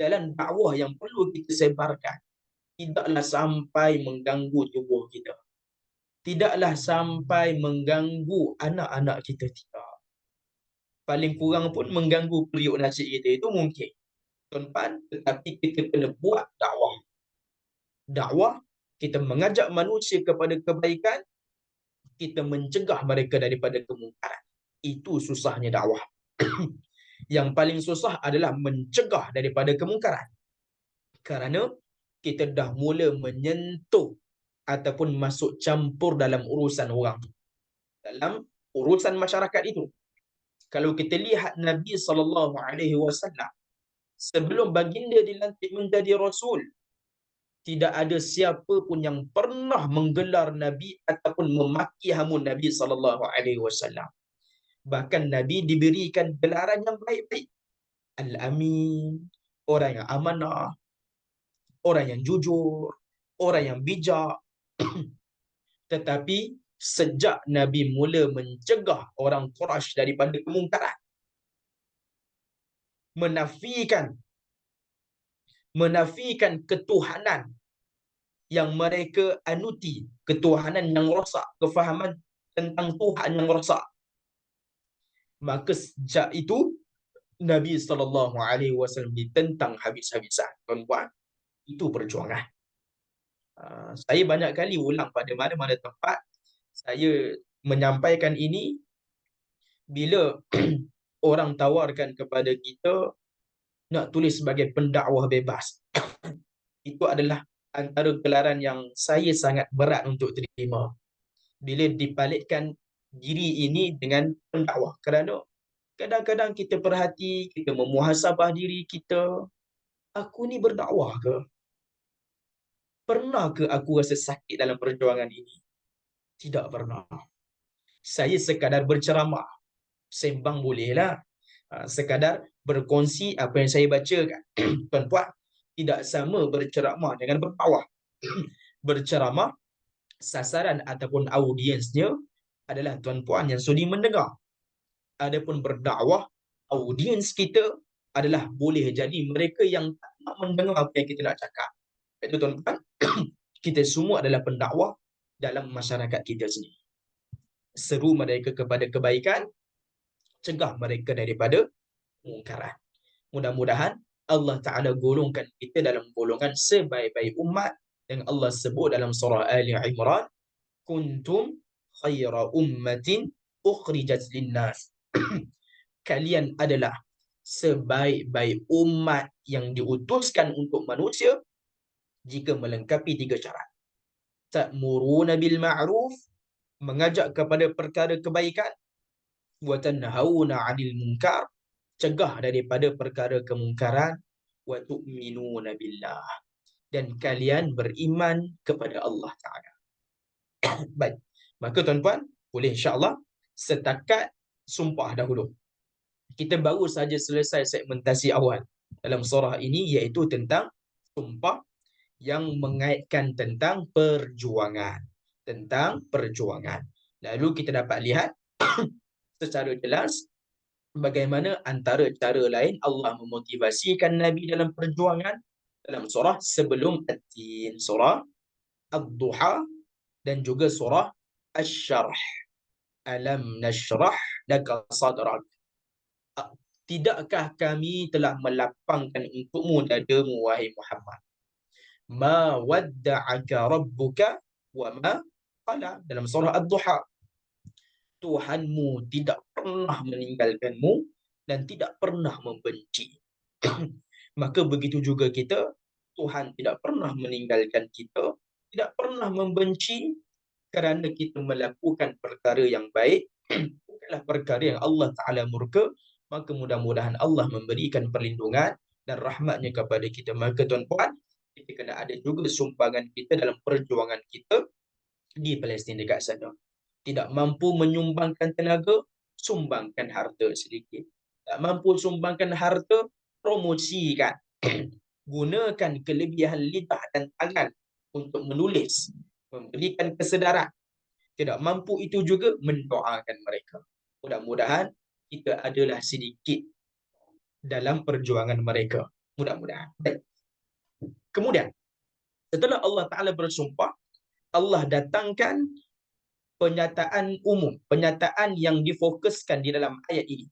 dalam dakwah yang perlu kita sebarkan. Tidaklah sampai mengganggu tubuh kita, tidaklah sampai mengganggu anak-anak kita, tidak. Paling kurang pun mengganggu periuk nasi kita itu mungkin, tuan-tuan. Tetapi kita kena buat dakwah. Dakwah, kita mengajak manusia kepada kebaikan, kita mencegah mereka daripada kemungkaran. Itu susahnya dakwah. Yang paling susah adalah mencegah daripada kemungkaran. Kerana kita dah mula menyentuh ataupun masuk campur dalam urusan orang, dalam urusan masyarakat itu. Kalau kita lihat Nabi SAW, sebelum baginda dilantik menjadi Rasul, tidak ada siapa pun yang pernah menggelar Nabi ataupun memaki hamun Nabi SAW. Bahkan Nabi diberikan gelaran yang baik-baik. Al-Amin, orang yang amanah, orang yang jujur, orang yang bijak. Tetapi sejak Nabi mula mencegah orang Quraisy daripada kemungkaran, menafikan ketuhanan yang mereka anuti, ketuhanan yang rosak, kefahaman tentang Tuhan yang rosak, maka sejak itu Nabi SAW ditentang habis-habisan. Tuan-tuan, itu perjuangan. Saya banyak kali ulang pada mana-mana tempat saya menyampaikan ini. Bila orang tawarkan kepada kita nak tulis sebagai pendakwah bebas, itu adalah antara gelaran yang saya sangat berat untuk terima bila dipalikkan diri ini dengan pendakwah. Kerana kadang-kadang kita perhati, kita memuhasabah diri kita, aku ni berdakwah ke? Pernah ke aku rasa sakit dalam perjuangan ini? Tidak pernah. Saya sekadar berceramah, sembang bolehlah, sekadar berkongsi apa yang saya bacakan. Tuan-puan, tidak sama berceramah dengan berdakwah. Berceramah, sasaran ataupun audiensnya adalah tuan-puan yang sudi mendengar. Adapun berdakwah, audiens kita adalah boleh jadi mereka yang tak nak mendengar apa yang kita nak cakap. Itu tuan-puan, kita semua adalah pendakwah dalam masyarakat kita sendiri. Seru mereka kepada kebaikan, cegah mereka daripada kemungkaran. Mudah-mudahan Allah Ta'ala golongkan kita dalam golongan sebaik-baik umat yang Allah sebut dalam surah Ali Imran, kuntum khaira ummatin ukhrijat linnas. Kalian adalah sebaik-baik umat yang diutuskan untuk manusia jika melengkapi 3 syarat. Ta'muruna bil ma'ruf, mengajak kepada perkara kebaikan, wa tanhauna 'anil munkar, cegah daripada perkara kemungkaran, wa tu'minuna billah, dan kalian beriman kepada Allah Ta'ala. Baik, maka tuan-tuan, boleh insya-Allah setakat sumpah dahulu. Kita baru saja selesai segmentasi awal dalam surah ini, iaitu tentang sumpah yang mengaitkan tentang perjuangan. Tentang perjuangan. Lalu kita dapat lihat secara jelas bagaimana antara cara lain Allah memotivasikan Nabi dalam perjuangan dalam surah sebelum At-Tin, surah Ad-Duha, dan juga surah Asy-Syarh. Alam nashrah laka sadrak. Tidakkah kami telah melapangkan untukmu dadamu, wahai Muhammad? Ma wadda'aka rabbuka wa ma qala, dalam surah Ad-Duha. Tuhanmu tidak pernah meninggalkanmu dan tidak pernah membenci. Maka begitu juga kita, Tuhan tidak pernah meninggalkan kita, tidak pernah membenci kerana kita melakukan perkara yang baik, bukanlah perkara yang Allah Ta'ala murka. Maka mudah-mudahan Allah memberikan perlindungan dan rahmatnya kepada kita. Maka tuan-puan, kita kena ada juga sumbangan kita dalam perjuangan kita di Palestin dekat sana. Tidak mampu menyumbangkan tenaga, sumbangkan harta sedikit. Tak mampu sumbangkan harta, promosikan. Gunakan kelebihan lidah dan tangan untuk menulis, memberikan kesedaran. Tidak mampu itu juga, mendoakan mereka. Mudah-mudahan kita adalah sedikit dalam perjuangan mereka. Mudah-mudahan. Kemudian, setelah Allah Ta'ala bersumpah, Allah datangkan penyataan umum, penyataan yang difokuskan di dalam ayat ini,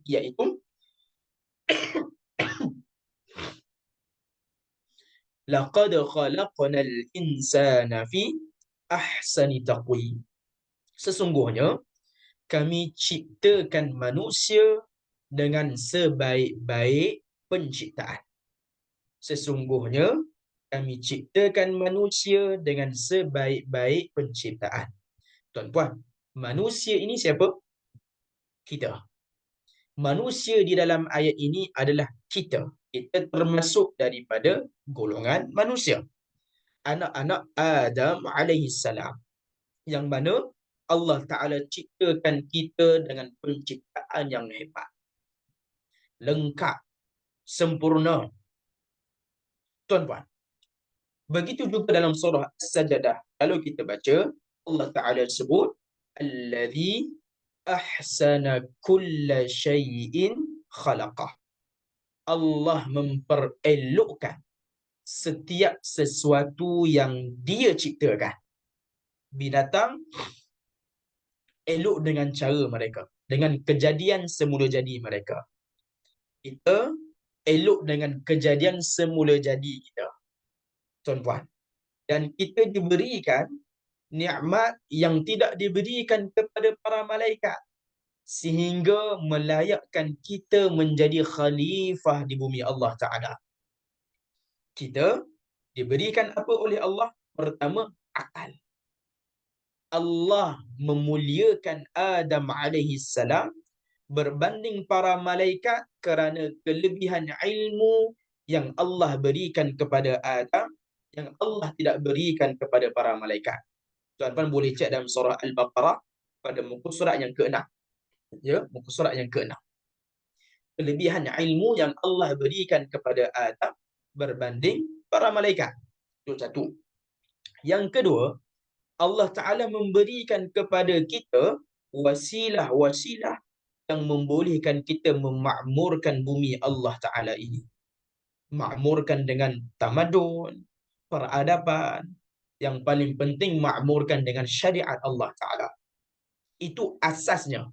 iaitu laqad khalaqnal insana fi ahsani taqwim. Sesungguhnya kami ciptakan manusia dengan sebaik-baik penciptaan. Sesungguhnya kami ciptakan manusia dengan sebaik-baik penciptaan. Tuan-puan, manusia ini siapa? Kita. Manusia di dalam ayat ini adalah kita. Kita termasuk daripada golongan manusia. Anak-anak Adam alaihissalam. Yang mana Allah Ta'ala ciptakan kita dengan penciptaan yang hebat. Lengkap. Sempurna. Tuan-puan, begitu juga dalam surah As-Sajdah. Kalau kita baca, Allah Ta'ala sebut, Alladhi ahsana kulla syai'in khalaqah. Allah memperelokkan setiap sesuatu yang dia ciptakan. Binatang elok dengan cara mereka, dengan kejadian semula jadi mereka. Kita elok dengan kejadian semula jadi kita, tuan-puan. Dan kita diberikan nikmat yang tidak diberikan kepada para malaikat, sehingga melayakkan kita menjadi khalifah di bumi Allah Ta'ala. Kita diberikan apa oleh Allah? Pertama, akal. Allah memuliakan Adam alaihi salam berbanding para malaikat kerana kelebihan ilmu yang Allah berikan kepada Adam, yang Allah tidak berikan kepada para malaikat. Tuan-tuan boleh cek dalam surah Al-Baqarah pada muka surat yang ke-6. Ya, muka surat yang ke-6. Kelebihan ilmu yang Allah berikan kepada Adam berbanding para malaikat. Itu satu. Yang kedua, Allah Ta'ala memberikan kepada kita wasilah-wasilah yang membolehkan kita memakmurkan bumi Allah Ta'ala ini. Makmurkan dengan tamadun, peradaban. Yang paling penting, makmurkan dengan syariat Allah Ta'ala. Itu asasnya.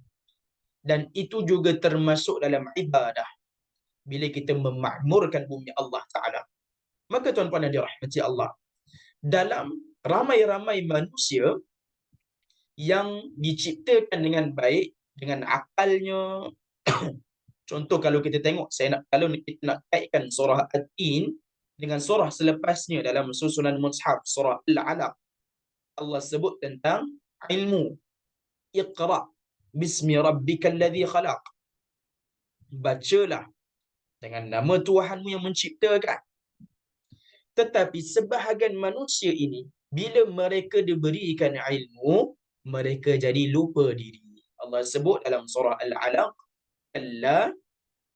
Dan itu juga termasuk dalam ibadah. Bila kita memakmurkan bumi Allah Ta'ala. Maka tuan-puan yang dirahmati Allah, dalam ramai-ramai manusia yang diciptakan dengan baik, dengan akalnya. Contoh kalau kita tengok, kalau kita nak kaitkan surah At-Tin dengan surah selepasnya dalam susunan mushaf, surah Al-Alaq, Allah sebut tentang ilmu. Iqra bismi rabbikal ladzi khalaq. Bacalah dengan nama Tuhanmu yang menciptakan. Tetapi sebahagian manusia ini, bila mereka diberikan ilmu, mereka jadi lupa diri. Allah sebut dalam surah Al-Alaq, Alla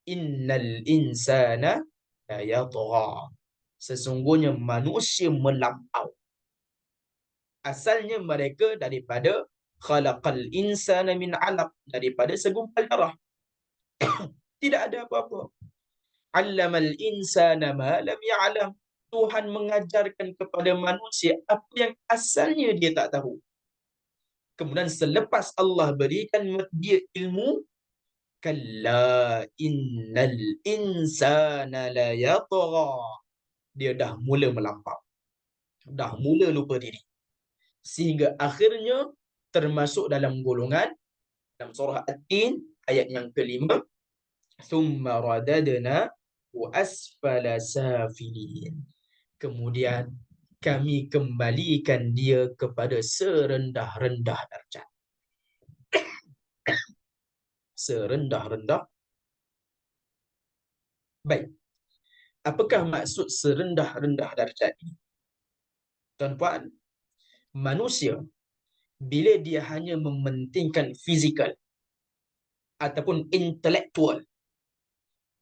innal insana la yatgha. Sesungguhnya manusia melampau. Asalnya mereka daripada khalaqal insana min 'alaq, daripada segumpal darah. Tidak ada apa-apa. 'Allamal insana ma lam ya'lam. Tuhan mengajarkan kepada manusia apa yang asalnya dia tak tahu. Kemudian selepas Allah berikan dia ilmu, kalla innal insana la yatgha. Dia dah mula melampau. Dah mula lupa diri. Sehingga akhirnya termasuk dalam golongan dalam surah At-Tin ayat yang ke-5, thumma radadna wa asfala safilin. Kemudian kami kembalikan dia kepada serendah-rendah darjat. Serendah-rendah. Baik. Apakah maksud serendah-rendah darjat ini? Tuan-puan, manusia bila dia hanya mementingkan fizikal ataupun intelektual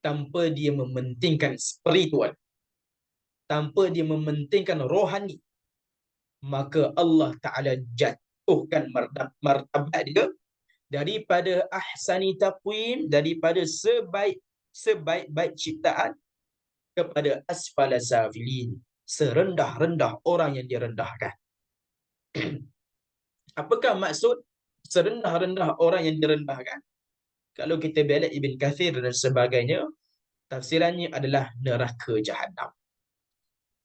tanpa dia mementingkan spiritual, tanpa dia mementingkan rohani, maka Allah Ta'ala jatuhkan martabat dia daripada ahsani taqwim, daripada sebaik-baik ciptaan kepada asfala safilin, serendah-rendah orang yang direndahkan. Apakah maksud serendah-rendah orang yang direndahkan? Kalau kita balik Ibn Kathir dan sebagainya, tafsirannya adalah neraka Jahannam.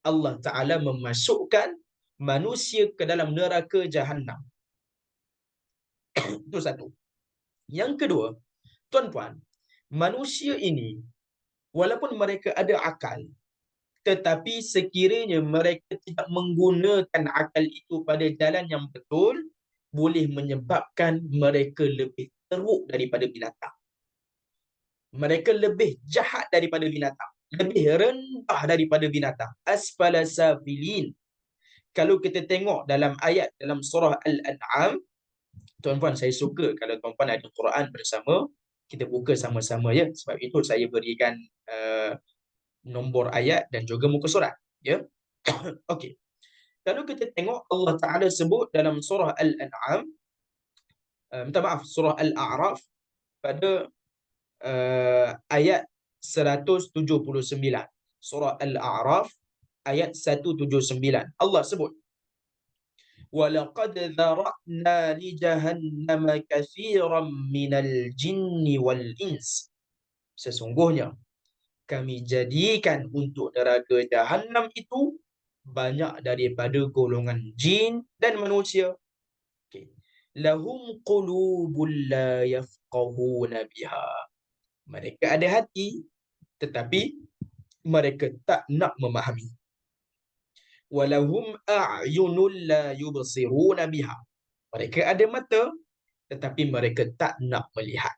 Allah Ta'ala memasukkan manusia ke dalam neraka Jahannam. Itu satu. Yang kedua, tuan-puan, manusia ini walaupun mereka ada akal, tetapi sekiranya mereka tidak menggunakan akal itu pada jalan yang betul, boleh menyebabkan mereka lebih teruk daripada binatang. Mereka lebih jahat daripada binatang, lebih rendah daripada binatang. Asfala safilin. Kalau kita tengok dalam ayat dalam surah Al-An'am, tuan-puan, saya suka kalau tuan-puan ada Quran bersama, kita buka sama-sama ya. Sebab itu saya berikan nombor ayat dan juga muka surat, ya. Okey. Kalau kita tengok Allah Taala sebut dalam surah Al-An'am, minta maaf, surah Al-A'raf pada ayat 179. Surah Al-A'raf ayat 179. Allah sebut, وَلَقَدْ ذَرَأْنَا لِجَهَنَّمَ كَثِيرًا مِنَ الْجِنِّ وَالْإِنسِ. Sesungguhnya kami jadikan untuk neraka Jahannam itu banyak daripada golongan jin dan manusia. Okay. Lahum qulubun la yafqahuna biha. Mereka ada hati tetapi mereka tak nak memahami. Walahum a'yunun la yubsiruna biha. Mereka ada mata tetapi mereka tak nak melihat.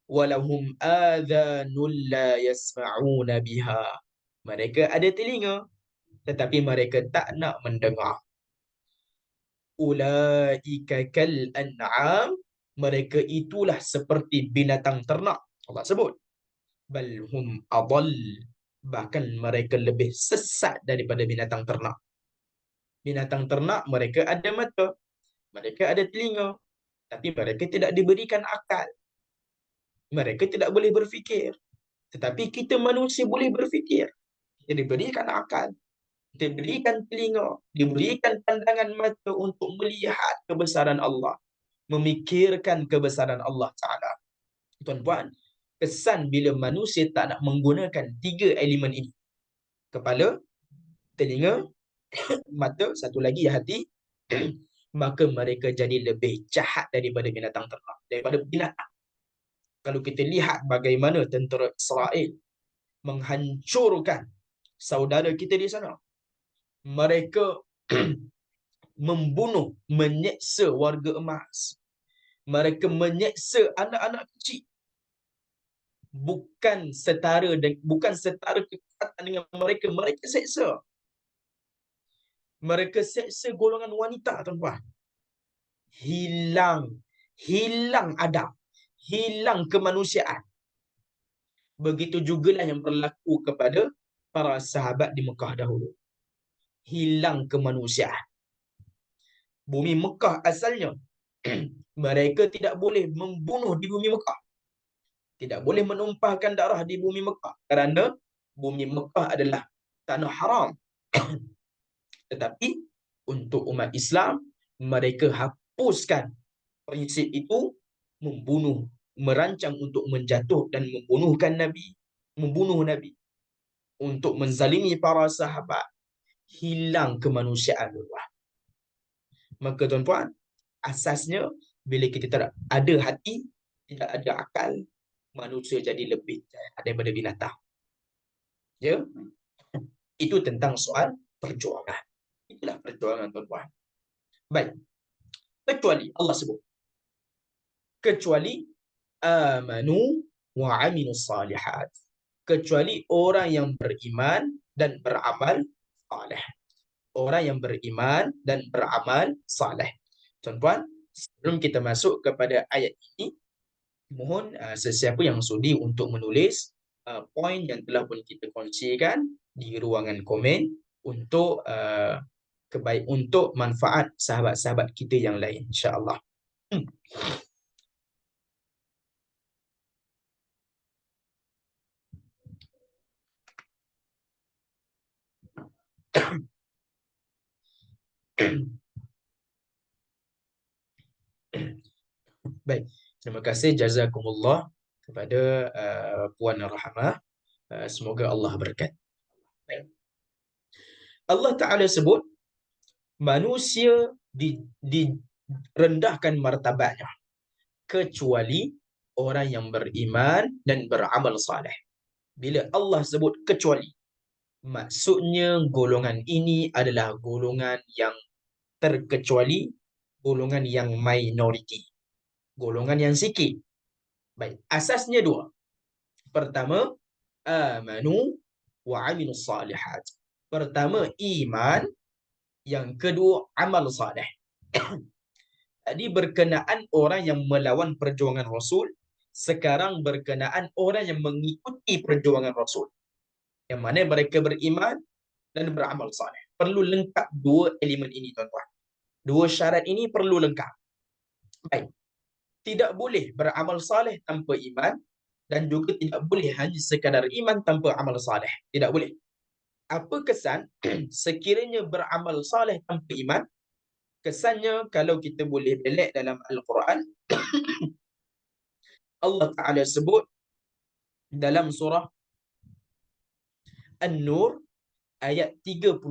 Walahum adhanun la yasma'una biha. Mereka ada telinga tetapi mereka tak nak mendengar. Ulaika kal an'am. Mereka itulah seperti binatang ternak. Allah sebut, bal hum adall. Bahkan mereka lebih sesat daripada binatang ternak. Binatang ternak mereka ada mata, mereka ada telinga, tapi mereka tidak diberikan akal. Mereka tidak boleh berfikir. Tetapi kita manusia boleh berfikir. Kita diberikan akal, kita diberikan telinga, diberikan pandangan mata untuk melihat kebesaran Allah, memikirkan kebesaran Allah Ta'ala. Tuan-puan, kesan bila manusia tak nak menggunakan tiga elemen ini, kepala, telinga, mata, satu lagi hati, maka mereka jadi lebih jahat daripada binatang ternak, daripada binatang. Kalau kita lihat bagaimana tentera Israel menghancurkan saudara kita di sana, mereka membunuh, menyeksa warga emas, mereka menyeksa anak-anak kecil, bukan setara kekatan dengan mereka seksa. Mereka seksa golongan wanita, tuan-puan. Hilang adab, hilang kemanusiaan. Begitu jugalah yang berlaku kepada para sahabat di Mekah dahulu. Hilang kemanusiaan. Bumi Mekah asalnya mereka tidak boleh membunuh di bumi Mekah, tidak boleh menumpahkan darah di bumi Mekah kerana bumi Mekah adalah tanah haram. Tetapi untuk umat Islam, mereka hapuskan prinsip itu, membunuh, merancang untuk menjatuh dan membunuh Nabi, untuk menzalimi para sahabat, hilang kemanusiaan. Maka tuan-puan, asasnya bila kita tak ada hati, tidak ada akal, manusia jadi lebih jahat daripada binatang. Ya, itu tentang soal perjuangan. Itulah perjuangan tuan-tuan. Baik, kecuali Allah sebut, kecuali amanu wa amilus salihat. Kecuali orang yang beriman dan beramal saleh. Orang yang beriman dan beramal saleh. Tuan-tuan, sebelum kita masuk kepada ayat ini, mohon sesiapa yang sudi untuk menulis poin yang telah pun kita kongsikan di ruangan komen untuk untuk manfaat sahabat-sahabat kita yang lain, insya-Allah. Hmm. Baik, terima kasih jazakumullah kepada Puan Rahmah. Semoga Allah berkat. Baik. Allah Ta'ala sebut manusia direndahkan martabatnya kecuali orang yang beriman dan beramal saleh. Bila Allah sebut kecuali, maksudnya golongan ini adalah golongan yang terkecuali, golongan yang minoriti, golongan yang sikit. Baik, asasnya dua. Pertama, amanu wa amilus salihat. Pertama, iman. Yang kedua, amal saleh. Tadi berkenaan orang yang melawan perjuangan Rasul. Sekarang berkenaan orang yang mengikuti perjuangan Rasul. Yang mana mereka beriman dan beramal saleh. Perlu lengkap dua elemen ini, tuan-tuan. Dua syarat ini perlu lengkap. Baik. Tidak boleh beramal saleh tanpa iman, dan juga tidak boleh hanya sekadar iman tanpa amal saleh. Tidak boleh. Apa kesan sekiranya beramal saleh tanpa iman? Kesannya, kalau kita boleh belik dalam Al-Quran, Allah Ta'ala sebut dalam surah An-Nur ayat 39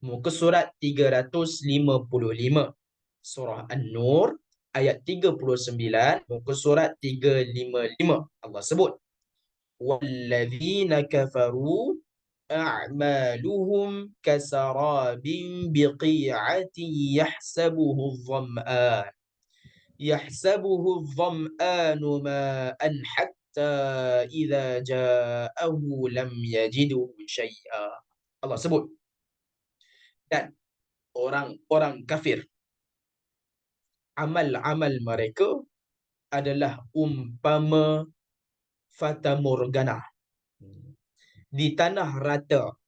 muka surat 355. Surah An-Nur ayat 39 muka surat 355. Allah sebut, walladzina kafaru a'maluhum kasarabin biqi'atin yahsabuhu dham'anu ma'an hatta idza ja'ahu lam yajidu syai'a. Allah sebut, dan orang-orang kafir, amal-amal mereka adalah umpama fata morgana di tanah rata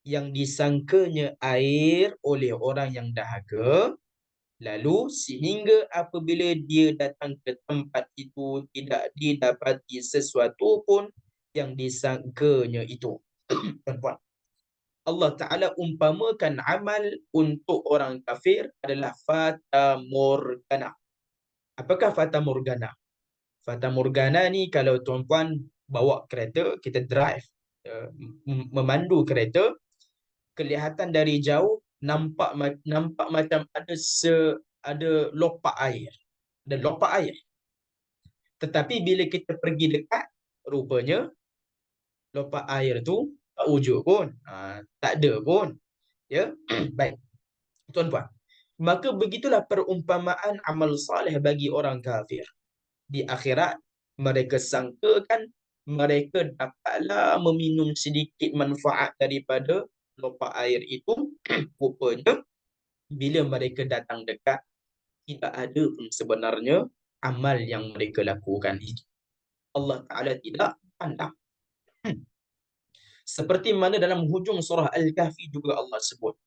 yang disangkanya air oleh orang yang dahaga. Lalu sehingga apabila dia datang ke tempat itu, tidak didapati sesuatu pun yang disangkanya itu. Tuan-tuan, Allah Ta'ala umpamakan amal untuk orang kafir adalah fata morgana. Apakah fata morgana? Fata morgana ni kalau tuan-tuan bawa kereta, kita drive, memandu kereta, kelihatan dari jauh nampak macam ada lopak air. Ada lopak air. Tetapi bila kita pergi dekat, rupanya lopak air tu tak wujud pun. Tak ada pun. Ya. Baik. Tuan-tuan, maka begitulah perumpamaan amal saleh bagi orang kafir. Di akhirat, mereka sangkakan mereka dapatlah meminum sedikit manfaat daripada lopak air itu. Rupanya, bila mereka datang dekat, tidak ada pun sebenarnya amal yang mereka lakukan itu. Allah Ta'ala tidak pandang. Seperti mana dalam hujung surah Al-Kahfi juga Allah sebut,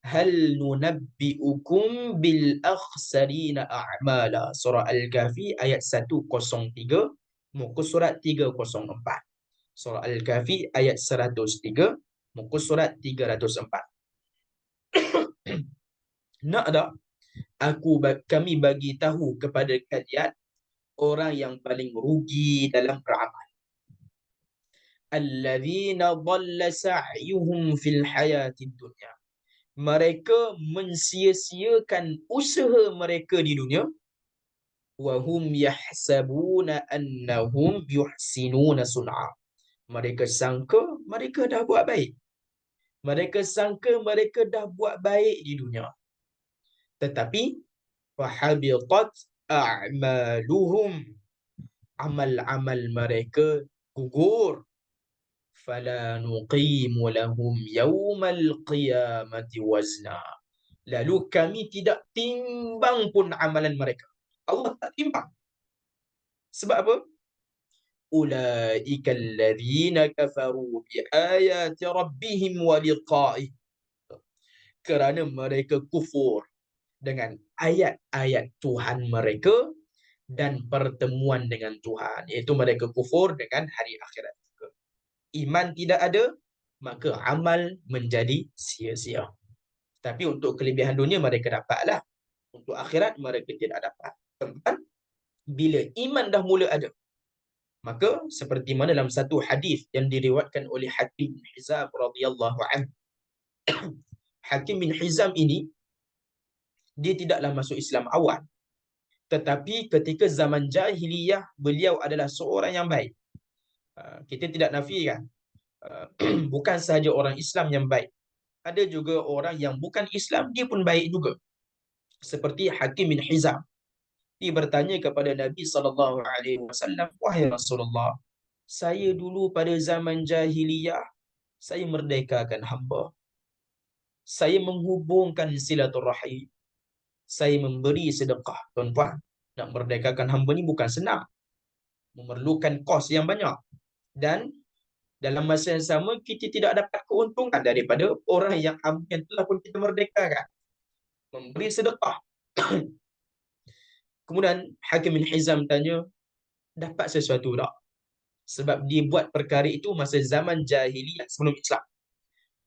hal nunabbi'ukum bil akhsarina a'mala. Surah Al-Kahfi ayat 103 muka surat 304. Surah Al-Kahfi ayat 103 muka surat 304. Nak tak kami bagi tahu kepada kalian orang yang paling rugi dalam beramal. Alladzina dhalla sa'yuhum fil hayatid dunya. Mereka mensia-siakan usaha mereka di dunia. Wa hum yahsabuna annahum yuhsinuna sun'a. Mereka sangka mereka dah buat baik. Mereka sangka mereka dah buat baik di dunia. Tetapi fahabitat a'maluhum, amal-amal mereka gugur. Fala nuqimu lahum yawmal qiyamati wazna. Lalu kami tidak timbang pun amalan mereka. Allah tak timbang. Sebab apa? Ulaika alladhina kafaru biayati rabbihim wa liqa'ih. Kerana mereka kufur dengan ayat-ayat Tuhan mereka dan pertemuan dengan Tuhan. Iaitu mereka kufur dengan hari akhirat. Iman tidak ada, maka amal menjadi sia-sia. Tapi untuk kelebihan dunia mereka dapatlah. Untuk akhirat mereka tidak dapat. Tempat bila iman dah mula ada, maka seperti mana dalam satu hadis yang diriwayatkan oleh Hakim bin Hizam radhiyallahu anhu. Hakim bin Hizam ini dia tidaklah masuk Islam awal, tetapi ketika zaman jahiliyah beliau adalah seorang yang baik. Kita tidak nafikan bukan sahaja orang Islam yang baik, ada juga orang yang bukan Islam dia pun baik juga. Seperti Hakim bin Hizam, dia bertanya kepada Nabi SAW, wahai Rasulullah, saya dulu pada zaman jahiliyah, saya merdekakan hamba. Saya menghubungkan silaturahim. Saya memberi sedekah. Tuan-tuan, nak merdekakan hamba ni bukan senang. Memerlukan kos yang banyak. Dan dalam masa yang sama, kita tidak dapat keuntungan daripada orang yang telah pun kita merdekakan. Memberi sedekah. Kemudian Hakim bin Hizam tanya, dapat sesuatu tak? Sebab dia buat perkara itu masa zaman jahiliyah sebelum Islam.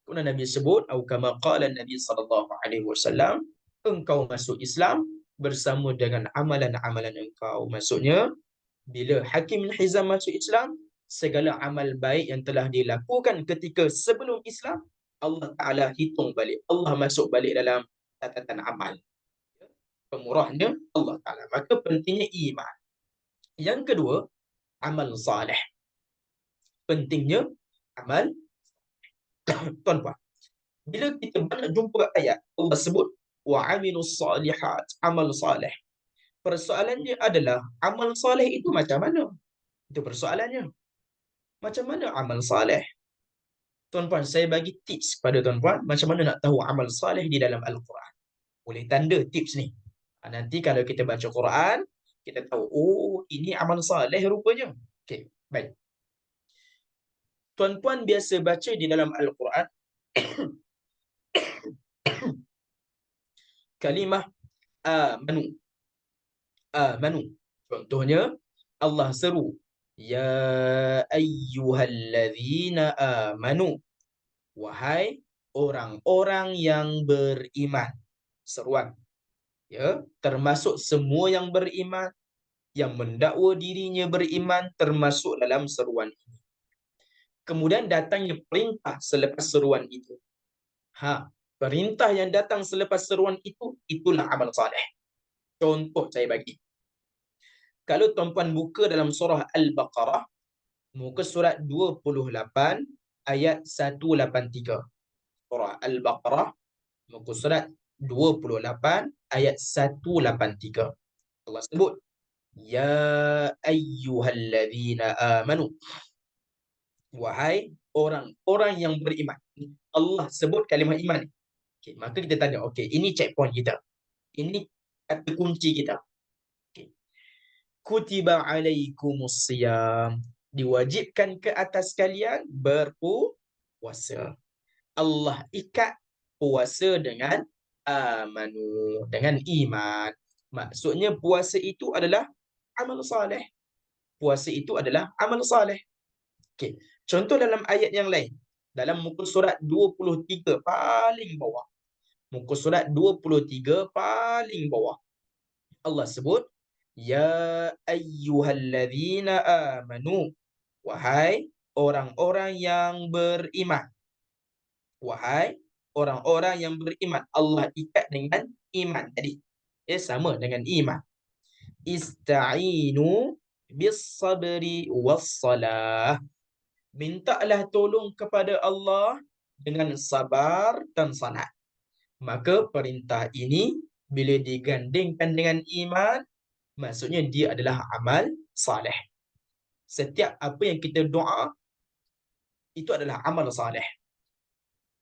Kemudian Nabi sebut, atau kama qala Nabi SAW, engkau masuk Islam bersama dengan amalan-amalan engkau. Maksudnya, bila Hakim bin Hizam masuk Islam, segala amal baik yang telah dilakukan ketika sebelum Islam, Allah Ta'ala hitung balik. Allah masuk balik dalam catatan amal. Pemurahnya Allah Ta'ala. Maka pentingnya iman. Yang kedua, amal salih. Pentingnya amal. Tuan-tuan, bila kita banyak jumpa ayat Allah sebut wa amilus salihat, amal salih. Persoalannya adalah amal salih itu macam mana? Itu persoalannya. Macam mana amal salih? Tuan-tuan, saya bagi tips pada tuan-tuan macam mana nak tahu amal salih di dalam Al-Quran. Boleh tanda tips ni. Nanti kalau kita baca Quran, kita tahu, oh, ini amal salih rupanya. Okey, baik. Tuan-tuan biasa baca di dalam Al-Quran kalimah amanu. Amanu. Contohnya, Allah seru, ya ayyuhallazina amanu. Wahai orang-orang yang beriman. Seruan. Ya, termasuk semua yang beriman, yang mendakwa dirinya beriman, termasuk dalam seruan ini. Kemudian datangnya perintah selepas seruan itu. Perintah yang datang selepas seruan itu, itulah amal saleh. Contoh saya bagi. Kalau tuan-tuan buka dalam surah Al-Baqarah, muka surat 28 ayat 183. Surah Al-Baqarah, muka surat 28 ayat 183. Allah sebut, ya ayyuhallazina amanu. Wahai orang-orang yang beriman. Allah sebut kalimah iman. Okay, maka kita tanya, okey, ini checkpoint kita. Ini kata kunci kita. Okay. Kutiba alaikumus siyam. Diwajibkan ke atas kalian berpuasa. Allah ikat puasa dengan amanu, dengan iman. Maksudnya puasa itu adalah amal saleh. Puasa itu adalah amal saleh. Okey. Contoh dalam ayat yang lain. Dalam muka surat 23 paling bawah. Muka surat 23 paling bawah. Allah sebut, ya ayyuhallazina amanu. Wahai orang-orang yang beriman. Wahai orang-orang yang beriman. Allah ikat dengan iman tadi. Sama dengan iman. Ista'inu bis sabri was salah. mintalah tolong kepada Allah dengan sabar dan salat. Maka perintah ini bila digandingkan dengan iman, maksudnya dia adalah amal saleh. Setiap apa yang kita doa, itu adalah amal saleh.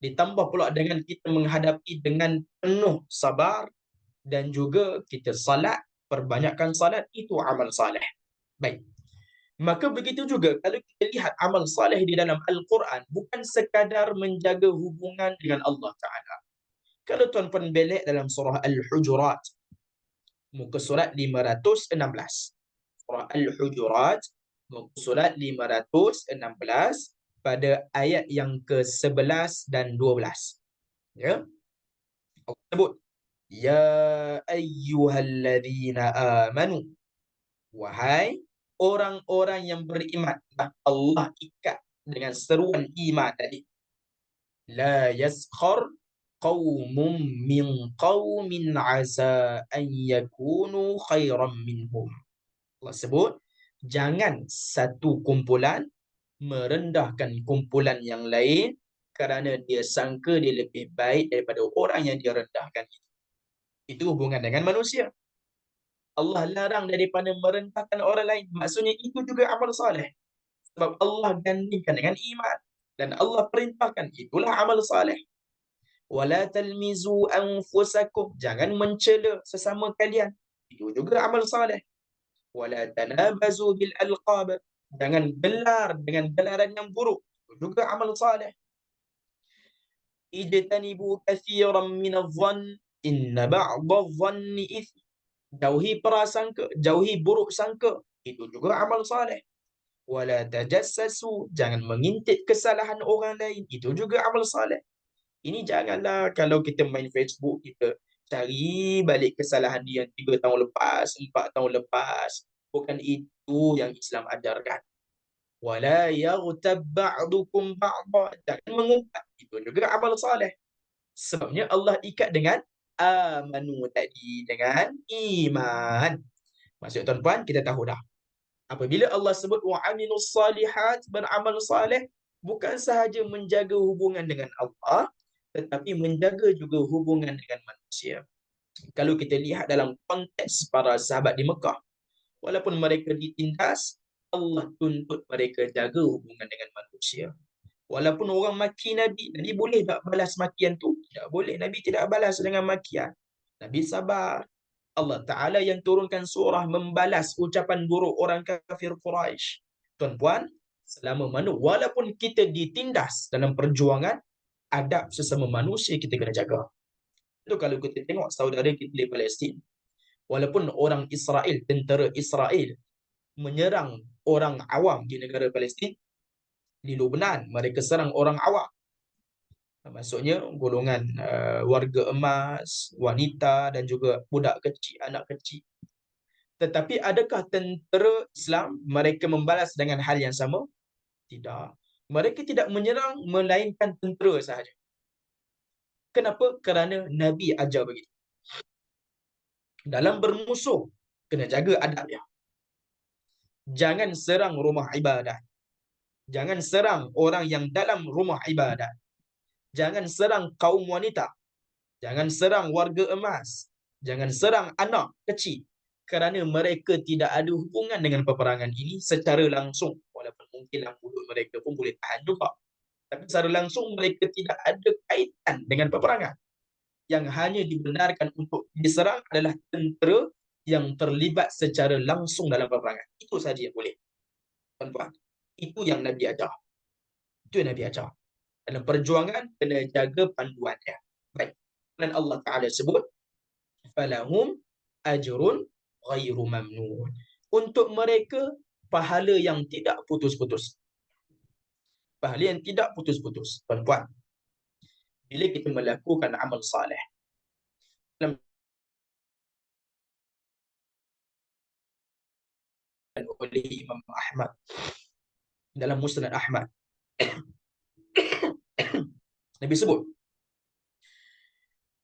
Ditambah pula dengan kita menghadapi dengan penuh sabar dan juga kita salat, perbanyakkan salat, itu amal saleh. Baik. Maka begitu juga kalau kita lihat amal saleh di dalam Al-Quran, bukan sekadar menjaga hubungan dengan Allah Ta'ala. Kalau tuan-tuan belik dalam surah Al-Hujurat, muka surat 516. Surah Al-Hujurat, muka surat 516, pada ayat yang ke-11 dan 12. Ya. Allah sebut, Ya ayyuhalladzina amanu, wahai orang-orang yang beriman. Allah ikat dengan seruan iman tadi. La yaskhar qaumun min qaumin asa an yakunu khairan minhum. Allah sebut, jangan satu kumpulan merendahkan kumpulan yang lain kerana dia sangka dia lebih baik daripada orang yang dia rendahkan. Itu hubungan dengan manusia. Allah larang daripada merendahkan orang lain. Maksudnya itu juga amal saleh. Sebab Allah gandingkan dengan iman. Dan Allah perintahkan, itulah amal saleh. Wala talmizu anfusakum. Jangan mencela sesama kalian. Itu juga amal saleh. Wala tanabazu bil alqab. Jangan gelar dengan gelaran yang buruk. Itu juga amal saleh. Ijtanibu kathiran minadh-dhann inna ba'dadh-dhanni itsm. Jauhi prasangka, jauhi buruk sangka. Itu juga amal saleh. Wala tajassasu. Jangan mengintip kesalahan orang lain. Itu juga amal saleh. Ini janganlah kalau kita main Facebook, kita cari balik kesalahan dia 3 tahun lepas, 4 tahun lepas. Bukan itu yang Islam ajarkan. Wala yaghtab ba'dukum ba'dha. Jangan mengumpat. Itu juga amal saleh. Sebabnya Allah ikat dengan amanu tadi, dengan iman. Maksud tuan-puan, kita tahu dah. Apabila Allah sebut wa'amilus salihat, beramal saleh, bukan sahaja menjaga hubungan dengan Allah, tetapi menjaga juga hubungan dengan manusia. Kalau kita lihat dalam konteks para sahabat di Mekah, walaupun mereka ditindas, Allah tuntut mereka jaga hubungan dengan manusia. Walaupun orang maki Nabi, Nabi boleh tak balas makian tu? Tidak boleh. Nabi tidak balas dengan makian. Nabi sabar. Allah Ta'ala yang turunkan surah membalas ucapan buruk orang kafir Quraisy. Tuan-puan, selama mana, walaupun kita ditindas dalam perjuangan, adab sesama manusia kita kena jaga. Itu kalau kita tengok saudara kita di Palestin, walaupun orang Israel, tentera Israel menyerang orang awam di negara Palestin, di Lebanon mereka serang orang awam, maksudnya golongan warga emas, wanita dan juga budak kecil, anak kecil. Tetapi adakah tentera Islam mereka membalas dengan hal yang sama? Tidak. Mereka tidak menyerang melainkan tentera sahaja. Kenapa? Kerana Nabi ajar begitu. Dalam bermusuh, kena jaga adabnya. Jangan serang rumah ibadah. Jangan serang orang yang dalam rumah ibadah. Jangan serang kaum wanita. Jangan serang warga emas. Jangan serang anak kecil. Kerana mereka tidak ada hubungan dengan peperangan ini secara langsung. Walaupun mungkinlah mulut mereka pun boleh tahan juga. Tapi secara langsung mereka tidak ada kaitan dengan peperangan. Yang hanya dibenarkan untuk diserang adalah tentera yang terlibat secara langsung dalam peperangan. Itu saja yang boleh. Tuan-tuan, itu yang Nabi ajar. Itu yang Nabi ajar. Dalam perjuangan, kena jaga panduannya. Baik. Dan Allah Ta'ala sebut, falahum ajrun ghairu mamnun. Untuk mereka, pahala yang tidak putus-putus. Pahala yang tidak putus-putus. Tuan-tuan, bila kita melakukan amal saleh, oleh Imam Ahmad dalam Musnad Ahmad, Nabi sebut,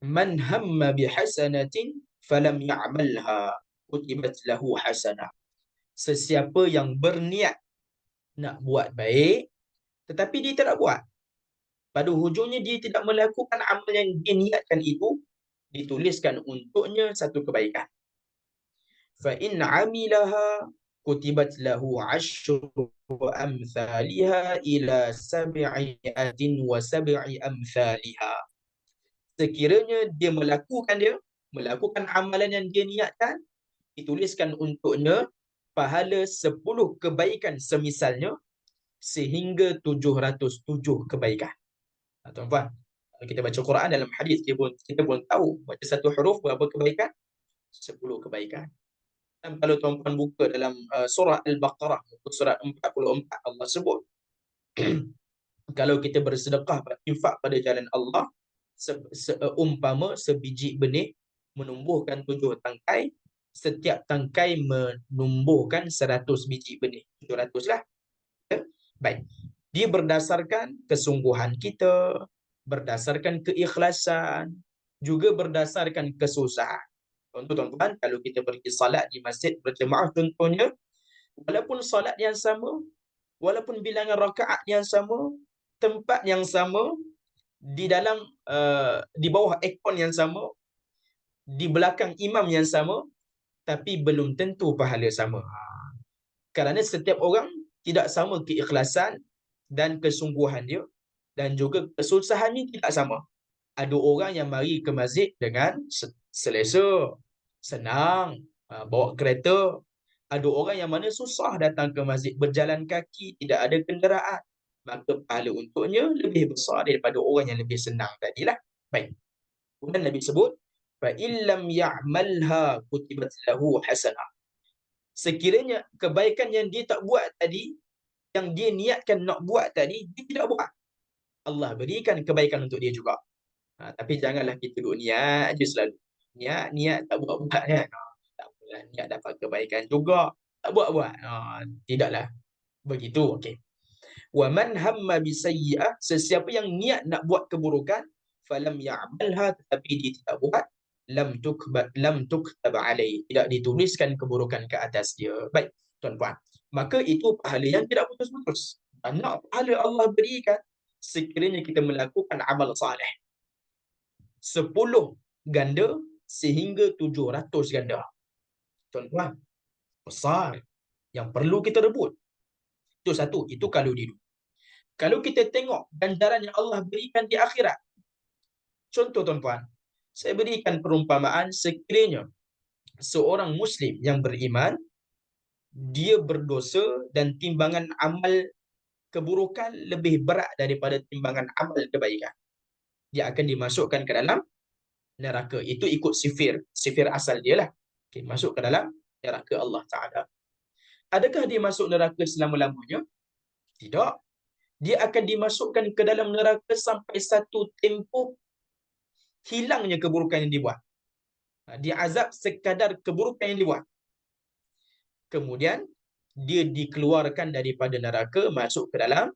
man hamma bihasanatin falam ya'malha kutibat lahu hasanah. Sesiapa yang berniat nak buat baik tetapi dia tidak buat. Pada hujungnya dia tidak melakukan amal yang dia niatkan itu, dituliskan untuknya satu kebaikan. Fa in 'amilaha kutibat lahu 'asyru amsalha ila sab'i'atin wa sab'i amsalha. Sekiranya dia melakukan amalan yang dia niatkan, dituliskan untuknya pahala 10 kebaikan semisalnya sehingga 707 kebaikan. Tuan-tuan, kalau kita baca Quran dalam hadis kita pun tahu baca satu huruf berapa kebaikan? 10 kebaikan. Dan kalau tuan-tuan buka dalam surah Al-Baqarah, surat 44, Allah sebut kalau kita bersedekah, berinfak pada jalan Allah, umpama sebiji benih menumbuhkan 7 tangkai, setiap tangkai menumbuhkan 100 biji benih. 700 lah. Ya? Baik. Dia berdasarkan kesungguhan kita, berdasarkan keikhlasan, juga berdasarkan kesusahan. Contoh tuan-tuan, kalau kita pergi salat di masjid berjemaah contohnya, walaupun salat yang sama, walaupun bilangan rakaat yang sama, tempat yang sama, di dalam di bawah ekon yang sama, di belakang imam yang sama, tapi belum tentu pahala sama. Kerana setiap orang tidak sama keikhlasan dan kesungguhan dia, dan juga kesusahannya tidak sama. Ada orang yang mari ke masjid dengan selesa, senang, bawa kereta. Ada orang yang mana susah datang ke masjid, berjalan kaki, tidak ada kenderaan. Maka pahala untuknya lebih besar daripada orang yang lebih senang tadilah. Baik. Kemudian Nabi sebut, fa illam ya'malha kutibat lahu hasanah. Sekiranya kebaikan yang dia tak buat tadi, yang dia niatkan nak buat tadi, dia tidak buat, Allah berikan kebaikan untuk dia juga. Tapi janganlah kita duk niat je selalu. Niat tak buat-buat kan. Tak apalah, niat dapat kebaikan juga. Tak buat-buat. Tidaklah begitu. Okey. Wa man hamma bisayyi'ah, sesiapa yang niat nak buat keburukan, falam ya'malha, tetapi dia tidak buat, lam tuktab alaihi, tidak dituliskan keburukan ke atas dia. Baik, tuan-puan. Maka itu pahala yang tidak putus-putus. Nak pahala Allah berikan sekiranya kita melakukan amal saleh. 10 ganda sehingga 700 ganda. Tuan-tuan, besar yang perlu kita rebut. Itu satu, itu kalau di dunia. Kalau kita tengok ganjaran yang Allah berikan di akhirat. Contoh tuan-tuan, saya berikan perumpamaan sekiranya seorang Muslim yang beriman, dia berdosa dan timbangan amal keburukan lebih berat daripada timbangan amal kebaikan. Dia akan dimasukkan ke dalam neraka. Itu ikut sifir asal dia lah. Okay, masuk ke dalam neraka Allah Ta'ala. Adakah dia masuk neraka selama-lamanya? Tidak. Dia akan dimasukkan ke dalam neraka sampai satu tempoh hilangnya keburukan yang dibuat. Dia azab sekadar keburukan yang dibuat. Kemudian dia dikeluarkan daripada neraka masuk ke dalam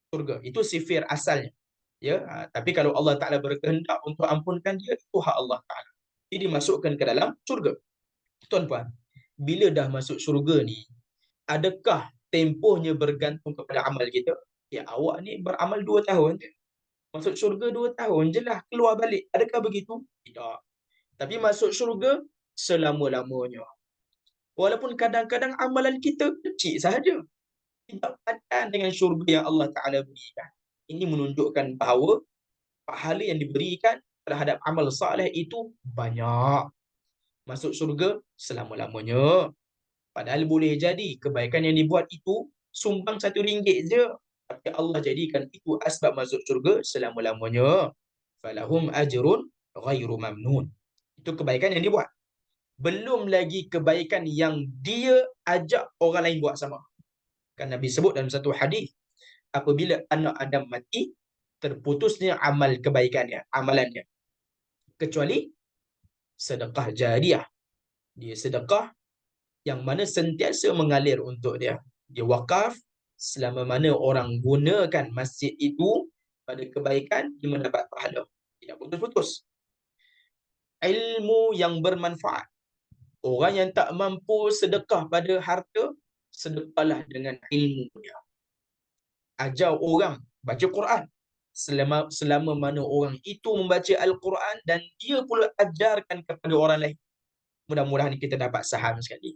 surga. Itu sifir asalnya. Ya, tapi kalau Allah Taala berkehendak untuk ampunkan dia, itu hak Allah Taala. Dia dimasukkan ke dalam surga. Tuan-puan, bila dah masuk surga ni, adakah tempohnya bergantung kepada amal kita? Ya, awak ni beramal 2 tahun je. Masuk syurga 2 tahun je lah, keluar balik. Adakah begitu? Tidak. Tapi masuk syurga selama-lamanya. Walaupun kadang-kadang amalan kita kecil sahaja, tidak padan dengan syurga yang Allah Ta'ala berikan. Ini menunjukkan bahawa pahala yang diberikan terhadap amal saleh itu banyak. Masuk syurga selama-lamanya. Padahal boleh jadi kebaikan yang dibuat itu sumbang RM1 je. Tapi Allah jadikan itu asbab masuk syurga selama-lamanya. Falahum ajrun ghairu mamnun. Itu kebaikan yang dibuat. Belum lagi kebaikan yang dia ajak orang lain buat sama. Kan Nabi sebut dalam satu hadis, apabila anak Adam mati, terputusnya amal kebaikannya, amalannya. Kecuali sedekah jariah. Dia sedekah yang mana sentiasa mengalir untuk dia. Dia wakaf, selama mana orang gunakan masjid itu pada kebaikan, dia mendapat pahala. Tidak putus-putus. Ilmu yang bermanfaat. Orang yang tak mampu sedekah pada harta, sedekahlah dengan ilmu dia. ajar orang baca Quran. Selama mana orang itu membaca Al-Quran dan dia pula ajarkan kepada orang lain. Mudah-mudahan kita dapat saham sekali.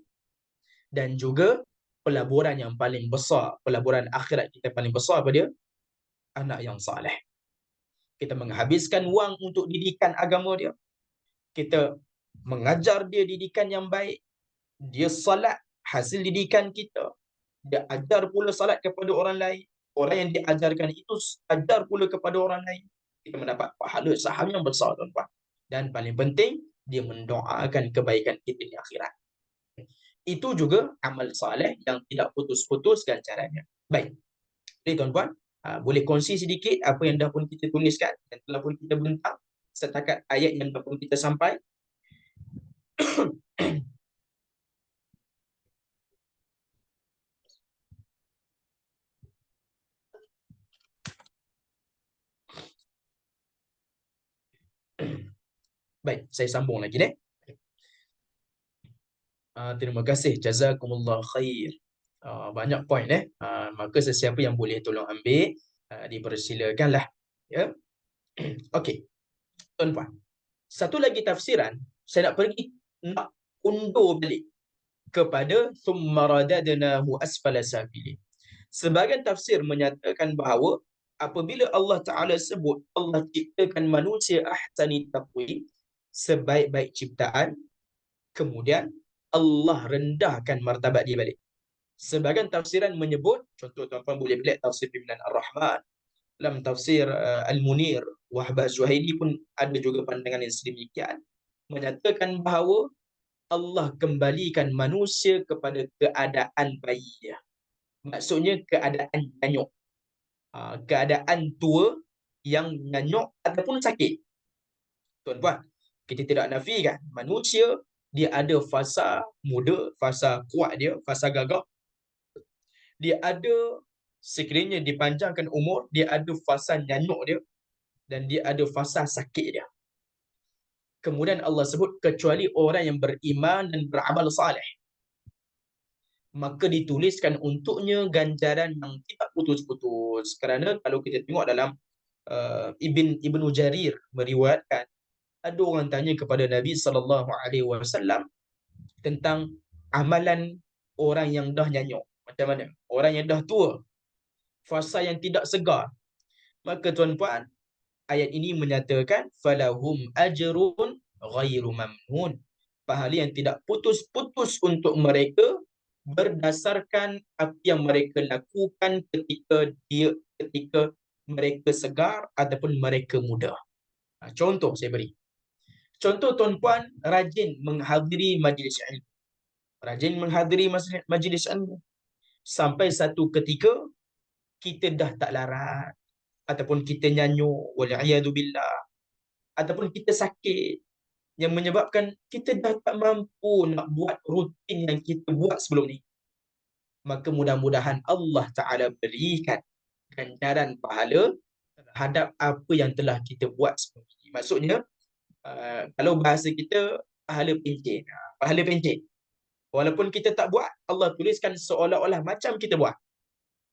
Dan juga pelaburan yang paling besar, pelaburan akhirat kita paling besar apa dia? Anak yang saleh. Kita menghabiskan wang untuk didikan agama dia. Kita mengajar dia didikan yang baik. Dia salat, hasil didikan kita. Dia ajar pula salat kepada orang lain. Orang yang diajarkan itu ajar pula kepada orang lain. Kita mendapat pahala saham yang besar, tuan-tuan. Dan paling penting, dia mendoakan kebaikan kita di akhirat. Itu juga amal saleh yang tidak putus-putus ganjarannya. Baik. Jadi tuan-tuan, boleh kongsi sedikit apa yang dah pun kita tuliskan dan telah pun kita bentang setakat ayat yang dah pun kita sampai. Baik, saya sambung lagi deh. Terima kasih. Jazakumullah khair. Banyak poin maka sesiapa yang boleh tolong ambil, dipersilakanlah. Ya. Okey. Tuan-tuan. Satu lagi tafsiran, saya nak undur balik kepada thumma radadnahu asfala safilin. Sebagian tafsir menyatakan bahawa apabila Allah Ta'ala sebut Allah ciptakan manusia ahsani taqwim, sebaik-baik ciptaan, kemudian Allah rendahkan martabat dia balik. Sebagian tafsiran menyebut, contoh tuan-tuan boleh belajar tafsir Pimpinan Ar-Rahman, dalam tafsir Al-Munir, Wahbah Zuhaili pun ada juga pandangan yang sedemikian, menyatakan bahawa Allah kembalikan manusia kepada keadaan bayi dia. Maksudnya keadaan nyanyuk. Keadaan tua yang nyanyuk ataupun sakit. Tuan-tuan, kita tidak nafikan manusia dia ada fasa muda, fasa kuat dia, fasa gagah. Dia ada, sekiranya dipanjangkan umur, dia ada fasa nyanyuk dia dan dia ada fasa sakit dia. Kemudian Allah sebut kecuali orang yang beriman dan beramal saleh, maka dituliskan untuknya ganjaran yang tidak putus-putus. Kerana kalau kita tengok dalam Ibnu Jarir meriwayatkan, ada orang tanya kepada Nabi SAW tentang amalan orang yang dah nyanyuk. Macam mana? Orang yang dah tua, fasa yang tidak segar. Maka tuan-puan, ayat ini menyatakan falahum ajrun ghairu mamnun. Pahala yang tidak putus-putus untuk mereka berdasarkan apa yang mereka lakukan ketika mereka segar ataupun mereka muda. Contoh saya beri. Contoh tuan-puan rajin menghadiri majlis ilmu. Rajin menghadiri majlis ilmu. Sampai satu ketika kita dah tak larat ataupun kita nyanyuk wal'iyadu billah ataupun kita sakit yang menyebabkan kita dah tak mampu nak buat rutin yang kita buat sebelum ni. Maka mudah-mudahan Allah Ta'ala berikan ganjaran pahala terhadap apa yang telah kita buat sebelum ini. Maksudnya, kalau bahasa kita, pahala pencen. Pahala pencen. Walaupun kita tak buat, Allah tuliskan seolah-olah macam kita buat.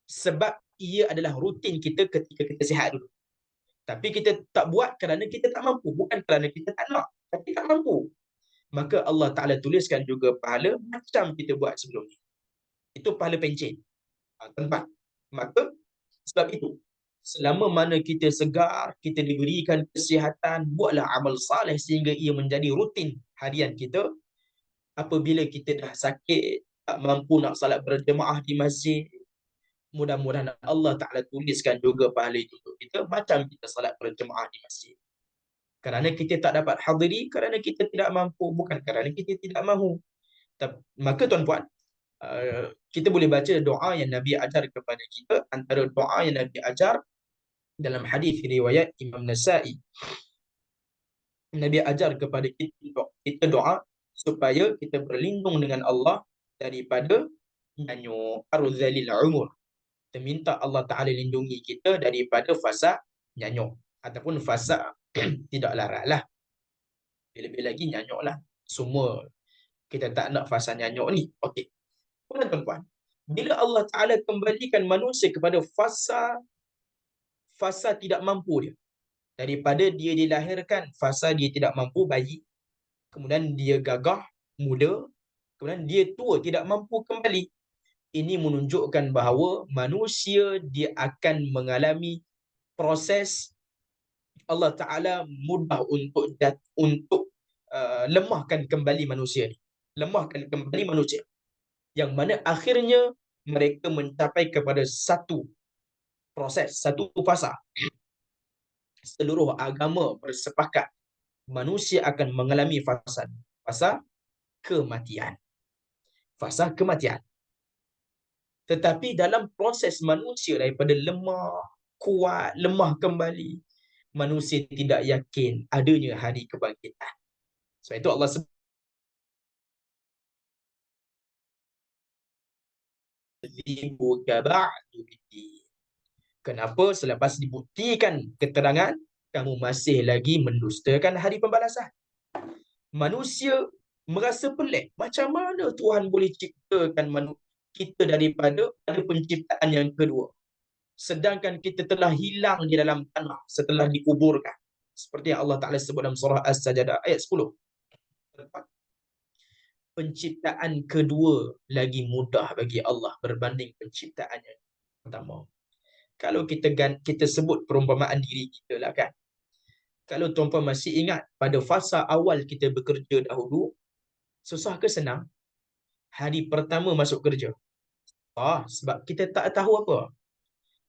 Sebab ia adalah rutin kita ketika kita sihat dulu. Tapi kita tak buat kerana kita tak mampu. Bukan kerana kita tak nak, tapi tak mampu. Maka Allah Ta'ala tuliskan juga pahala macam kita buat sebelum ni. Itu pahala pencen. Tempat. Maka sebab itu, selama mana kita segar, kita diberikan kesihatan, buatlah amal saleh sehingga ia menjadi rutin harian kita. Apabila kita dah sakit, tak mampu nak salat berjemaah di masjid, mudah-mudahan Allah Ta'ala tuliskan juga pahala itu untuk kita macam kita salat berjemaah di masjid. Kerana kita tak dapat hadiri, kerana kita tidak mampu, bukan kerana kita tidak mahu. Maka tuan-puan, kita boleh baca doa yang Nabi ajar kepada kita. Antara doa yang Nabi ajar dalam hadis riwayat Imam Nasa'i, Nabi ajar kepada kita doa supaya kita berlindung dengan Allah daripada nyanyuk, arzalil umur. Kita minta Allah Ta'ala lindungi kita daripada fasa nyanyuk ataupun fasa tidak larat lah. Lebih lagi nyanyuk lah. Semua kita tak nak fasa nyanyuk ni. Okey. Tuan-tuan, Bila Allah Ta'ala kembalikan manusia kepada fasa tidak mampu dia. Daripada dia dilahirkan, fasa dia tidak mampu, bayi. Kemudian dia gagah, muda. Kemudian dia tua, tidak mampu kembali. Ini menunjukkan bahawa manusia dia akan mengalami proses Allah Ta'ala mudah untuk lemahkan kembali manusia ni. Lemahkan kembali manusia. Yang mana akhirnya mereka mencapai kepada satu proses, satu fasa. Seluruh agama bersepakat manusia akan mengalami fasa kematian. Fasa kematian. Tetapi dalam proses manusia daripada lemah, kuat, lemah kembali, manusia tidak yakin adanya hari kebangkitan. Sebab itu Allah sebut kenapa selepas dibuktikan keterangan, kamu masih lagi mendustakan hari pembalasan? Manusia merasa pelik. Macam mana Tuhan boleh ciptakan kita daripada penciptaan yang kedua? Sedangkan kita telah hilang di dalam tanah setelah dikuburkan. Seperti yang Allah Ta'ala sebut dalam surah As-Sajdah ayat 10. Penciptaan kedua lagi mudah bagi Allah berbanding penciptaan yang pertama. Kalau kita sebut perumpamaan diri kita lah kan. Kalau tuan-tuan masih ingat pada fasa awal kita bekerja dahulu, susah ke senang? Hari pertama masuk kerja. Sebab kita tak tahu apa.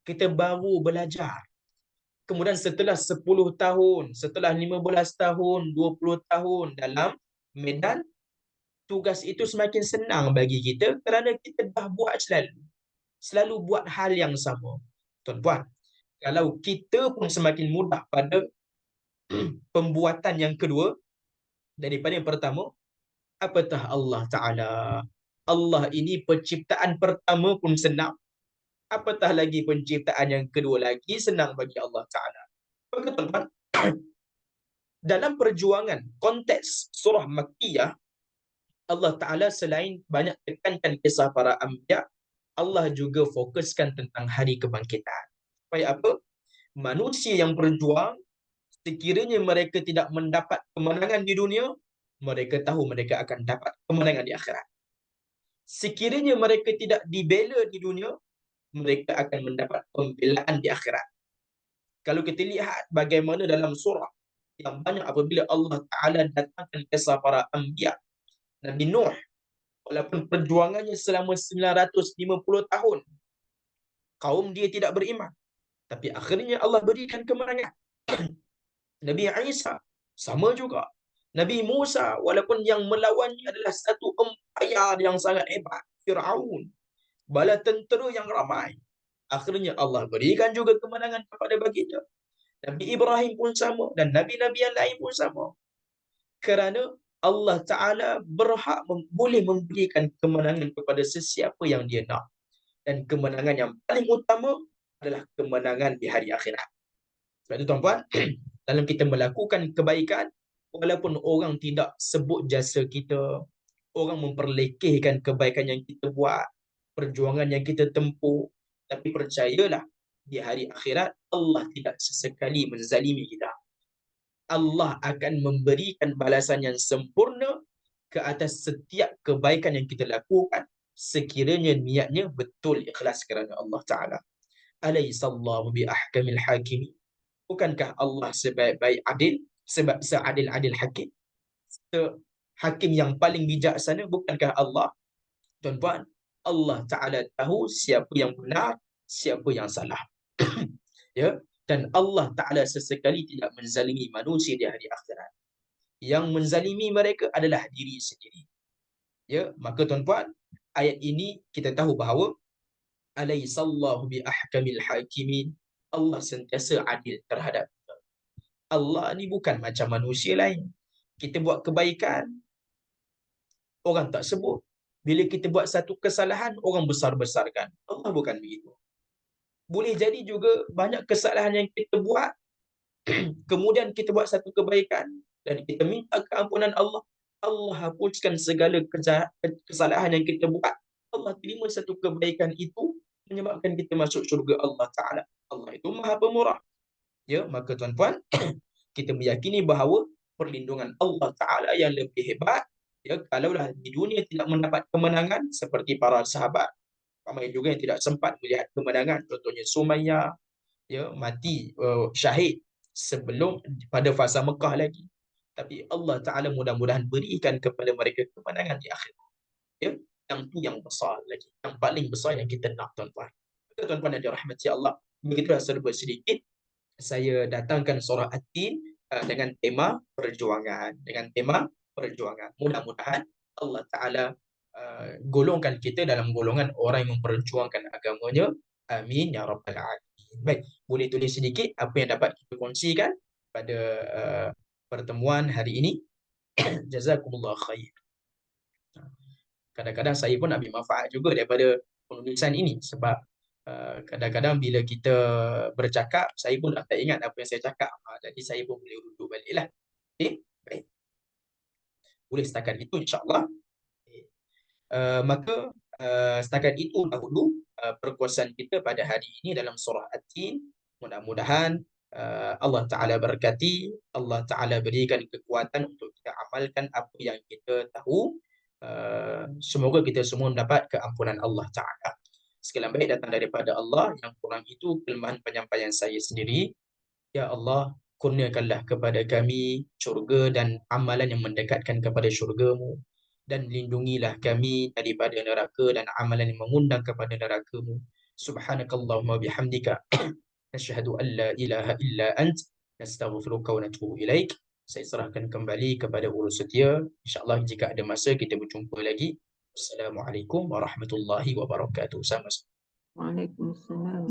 Kita baru belajar. Kemudian setelah 10 tahun, setelah 15 tahun, 20 tahun dalam medan, tugas itu semakin senang bagi kita kerana kita dah buat selalu buat hal yang sama. Tuan-tuan, kalau kita pun semakin mudah pada pembuatan yang kedua daripada yang pertama, apatah Allah Ta'ala. Allah ini penciptaan pertama pun senang, apatah lagi penciptaan yang kedua lagi senang bagi Allah Ta'ala. Maka tuan-tuan, dalam perjuangan konteks surah Makkiyah, Allah Ta'ala selain banyak tekankan kisah para anbiya, Allah juga fokuskan tentang hari kebangkitan. Supaya apa? Manusia yang berjuang, sekiranya mereka tidak mendapat kemenangan di dunia, mereka tahu mereka akan dapat kemenangan di akhirat. Sekiranya mereka tidak dibela di dunia, mereka akan mendapat pembelaan di akhirat. Kalau kita lihat bagaimana dalam surah yang banyak apabila Allah Ta'ala datangkan kisah para anbiya, Nabi Nuh, walaupun perjuangannya selama 950 tahun, kaum dia tidak beriman, tapi akhirnya Allah berikan kemenangan. Nabi Isa, sama juga. Nabi Musa, walaupun yang melawannya adalah satu empayar yang sangat hebat, Fir'aun, bala tentera yang ramai, akhirnya Allah berikan juga kemenangan kepada baginda. Nabi Ibrahim pun sama, dan Nabi-Nabi yang lain pun sama. Kerana Allah Ta'ala berhak boleh memberikan kemenangan kepada sesiapa yang dia nak. Dan kemenangan yang paling utama adalah kemenangan di hari akhirat. Sebab itu tuan-tuan, dalam kita melakukan kebaikan, walaupun orang tidak sebut jasa kita, orang memperlekehkan kebaikan yang kita buat, perjuangan yang kita tempuh, tapi percayalah, di hari akhirat Allah tidak sesekali menzalimi kita. Allah akan memberikan balasan yang sempurna ke atas setiap kebaikan yang kita lakukan, sekiranya niatnya betul ikhlas kerana Allah Ta'ala. Alaysallahu bi ahkamil hakimi. Bukankah Allah sebaik-baik adil, seadil-adil hakim? Hakim yang paling bijaksana, bukankah Allah? Tuan-tuan, Allah Ta'ala tahu siapa yang benar, siapa yang salah. Ya, dan Allah Ta'ala sesekali tidak menzalimi manusia di hari akhirat. Yang menzalimi mereka adalah diri sendiri. Ya, maka tuan-tuan, ayat ini kita tahu bahawa alaysallahu bi ahkamil hakimin. Allah sentiasa adil terhadap kita. Allah ni bukan macam manusia lain. Kita buat kebaikan, orang tak sebut. Bila kita buat satu kesalahan, orang besar-besarkan. Allah bukan begitu. Boleh jadi juga banyak kesalahan yang kita buat, kemudian kita buat satu kebaikan dan kita minta keampunan Allah, Allah hapuskan segala kesalahan yang kita buat Allah terima satu kebaikan itu menyebabkan kita masuk syurga Allah Ta'ala. Allah itu maha pemurah. Ya, maka tuan-tuan, kita meyakini bahawa perlindungan Allah Ta'ala yang lebih hebat. Ya, kalaulah di dunia tidak mendapat kemenangan seperti para sahabat, ramai juga yang tidak sempat melihat kemenangan. Contohnya Sumayyah, ya, mati syahid sebelum pada fasa Mekah lagi. Tapi Allah Ta'ala mudah-mudahan berikan kepada mereka kemenangan di akhir. Ya, yang itu yang besar lagi. Yang paling besar yang kita nak, tuan-tuan. Tuan-tuan yang dirahmati Allah. Begitulah serba sedikit saya datangkan surah At-Tin dengan tema perjuangan. Dengan tema perjuangan. Mudah-mudahan Allah Ta'ala golongkan kita dalam golongan orang yang memperjuangkan agamanya. Amin ya rabbal alamin. Baik, boleh tulis sedikit apa yang dapat kita kongsikan pada pertemuan hari ini. Jazakumullah khair. Kadang-kadang saya pun ambil manfaat juga daripada penulisan ini sebab kadang-kadang bila kita bercakap, saya pun tak ingat apa yang saya cakap. Jadi saya pun boleh rujuk baliklah. Okey, baik. Boleh setakat itu insya-Allah. Maka setakat itu dahulu perkongsian kita pada hari ini dalam surah At-Tin. Mudah-mudahan Allah Ta'ala berkati, Allah Ta'ala berikan kekuatan untuk kita amalkan apa yang kita tahu. Semoga kita semua mendapat keampunan Allah Ta'ala. Segala baik datang daripada Allah, yang kurang itu kelemahan penyampaian saya sendiri. Ya Allah, kurniakanlah kepada kami syurga dan amalan yang mendekatkan kepada syurga-Mu. Dan lindungilah kami daripada neraka dan amalan yang mengundang kepada neraka-Mu. Subhanakallahumma bihamdika. Nasyhadu an la ilaha illa ant. Nastaghfiruka wa natubu ilaik. Saya serahkan kembali kepada urus setia. InsyaAllah jika ada masa kita berjumpa lagi. Assalamualaikum warahmatullahi wabarakatuh. Sama-sama. Waalaikumsalam.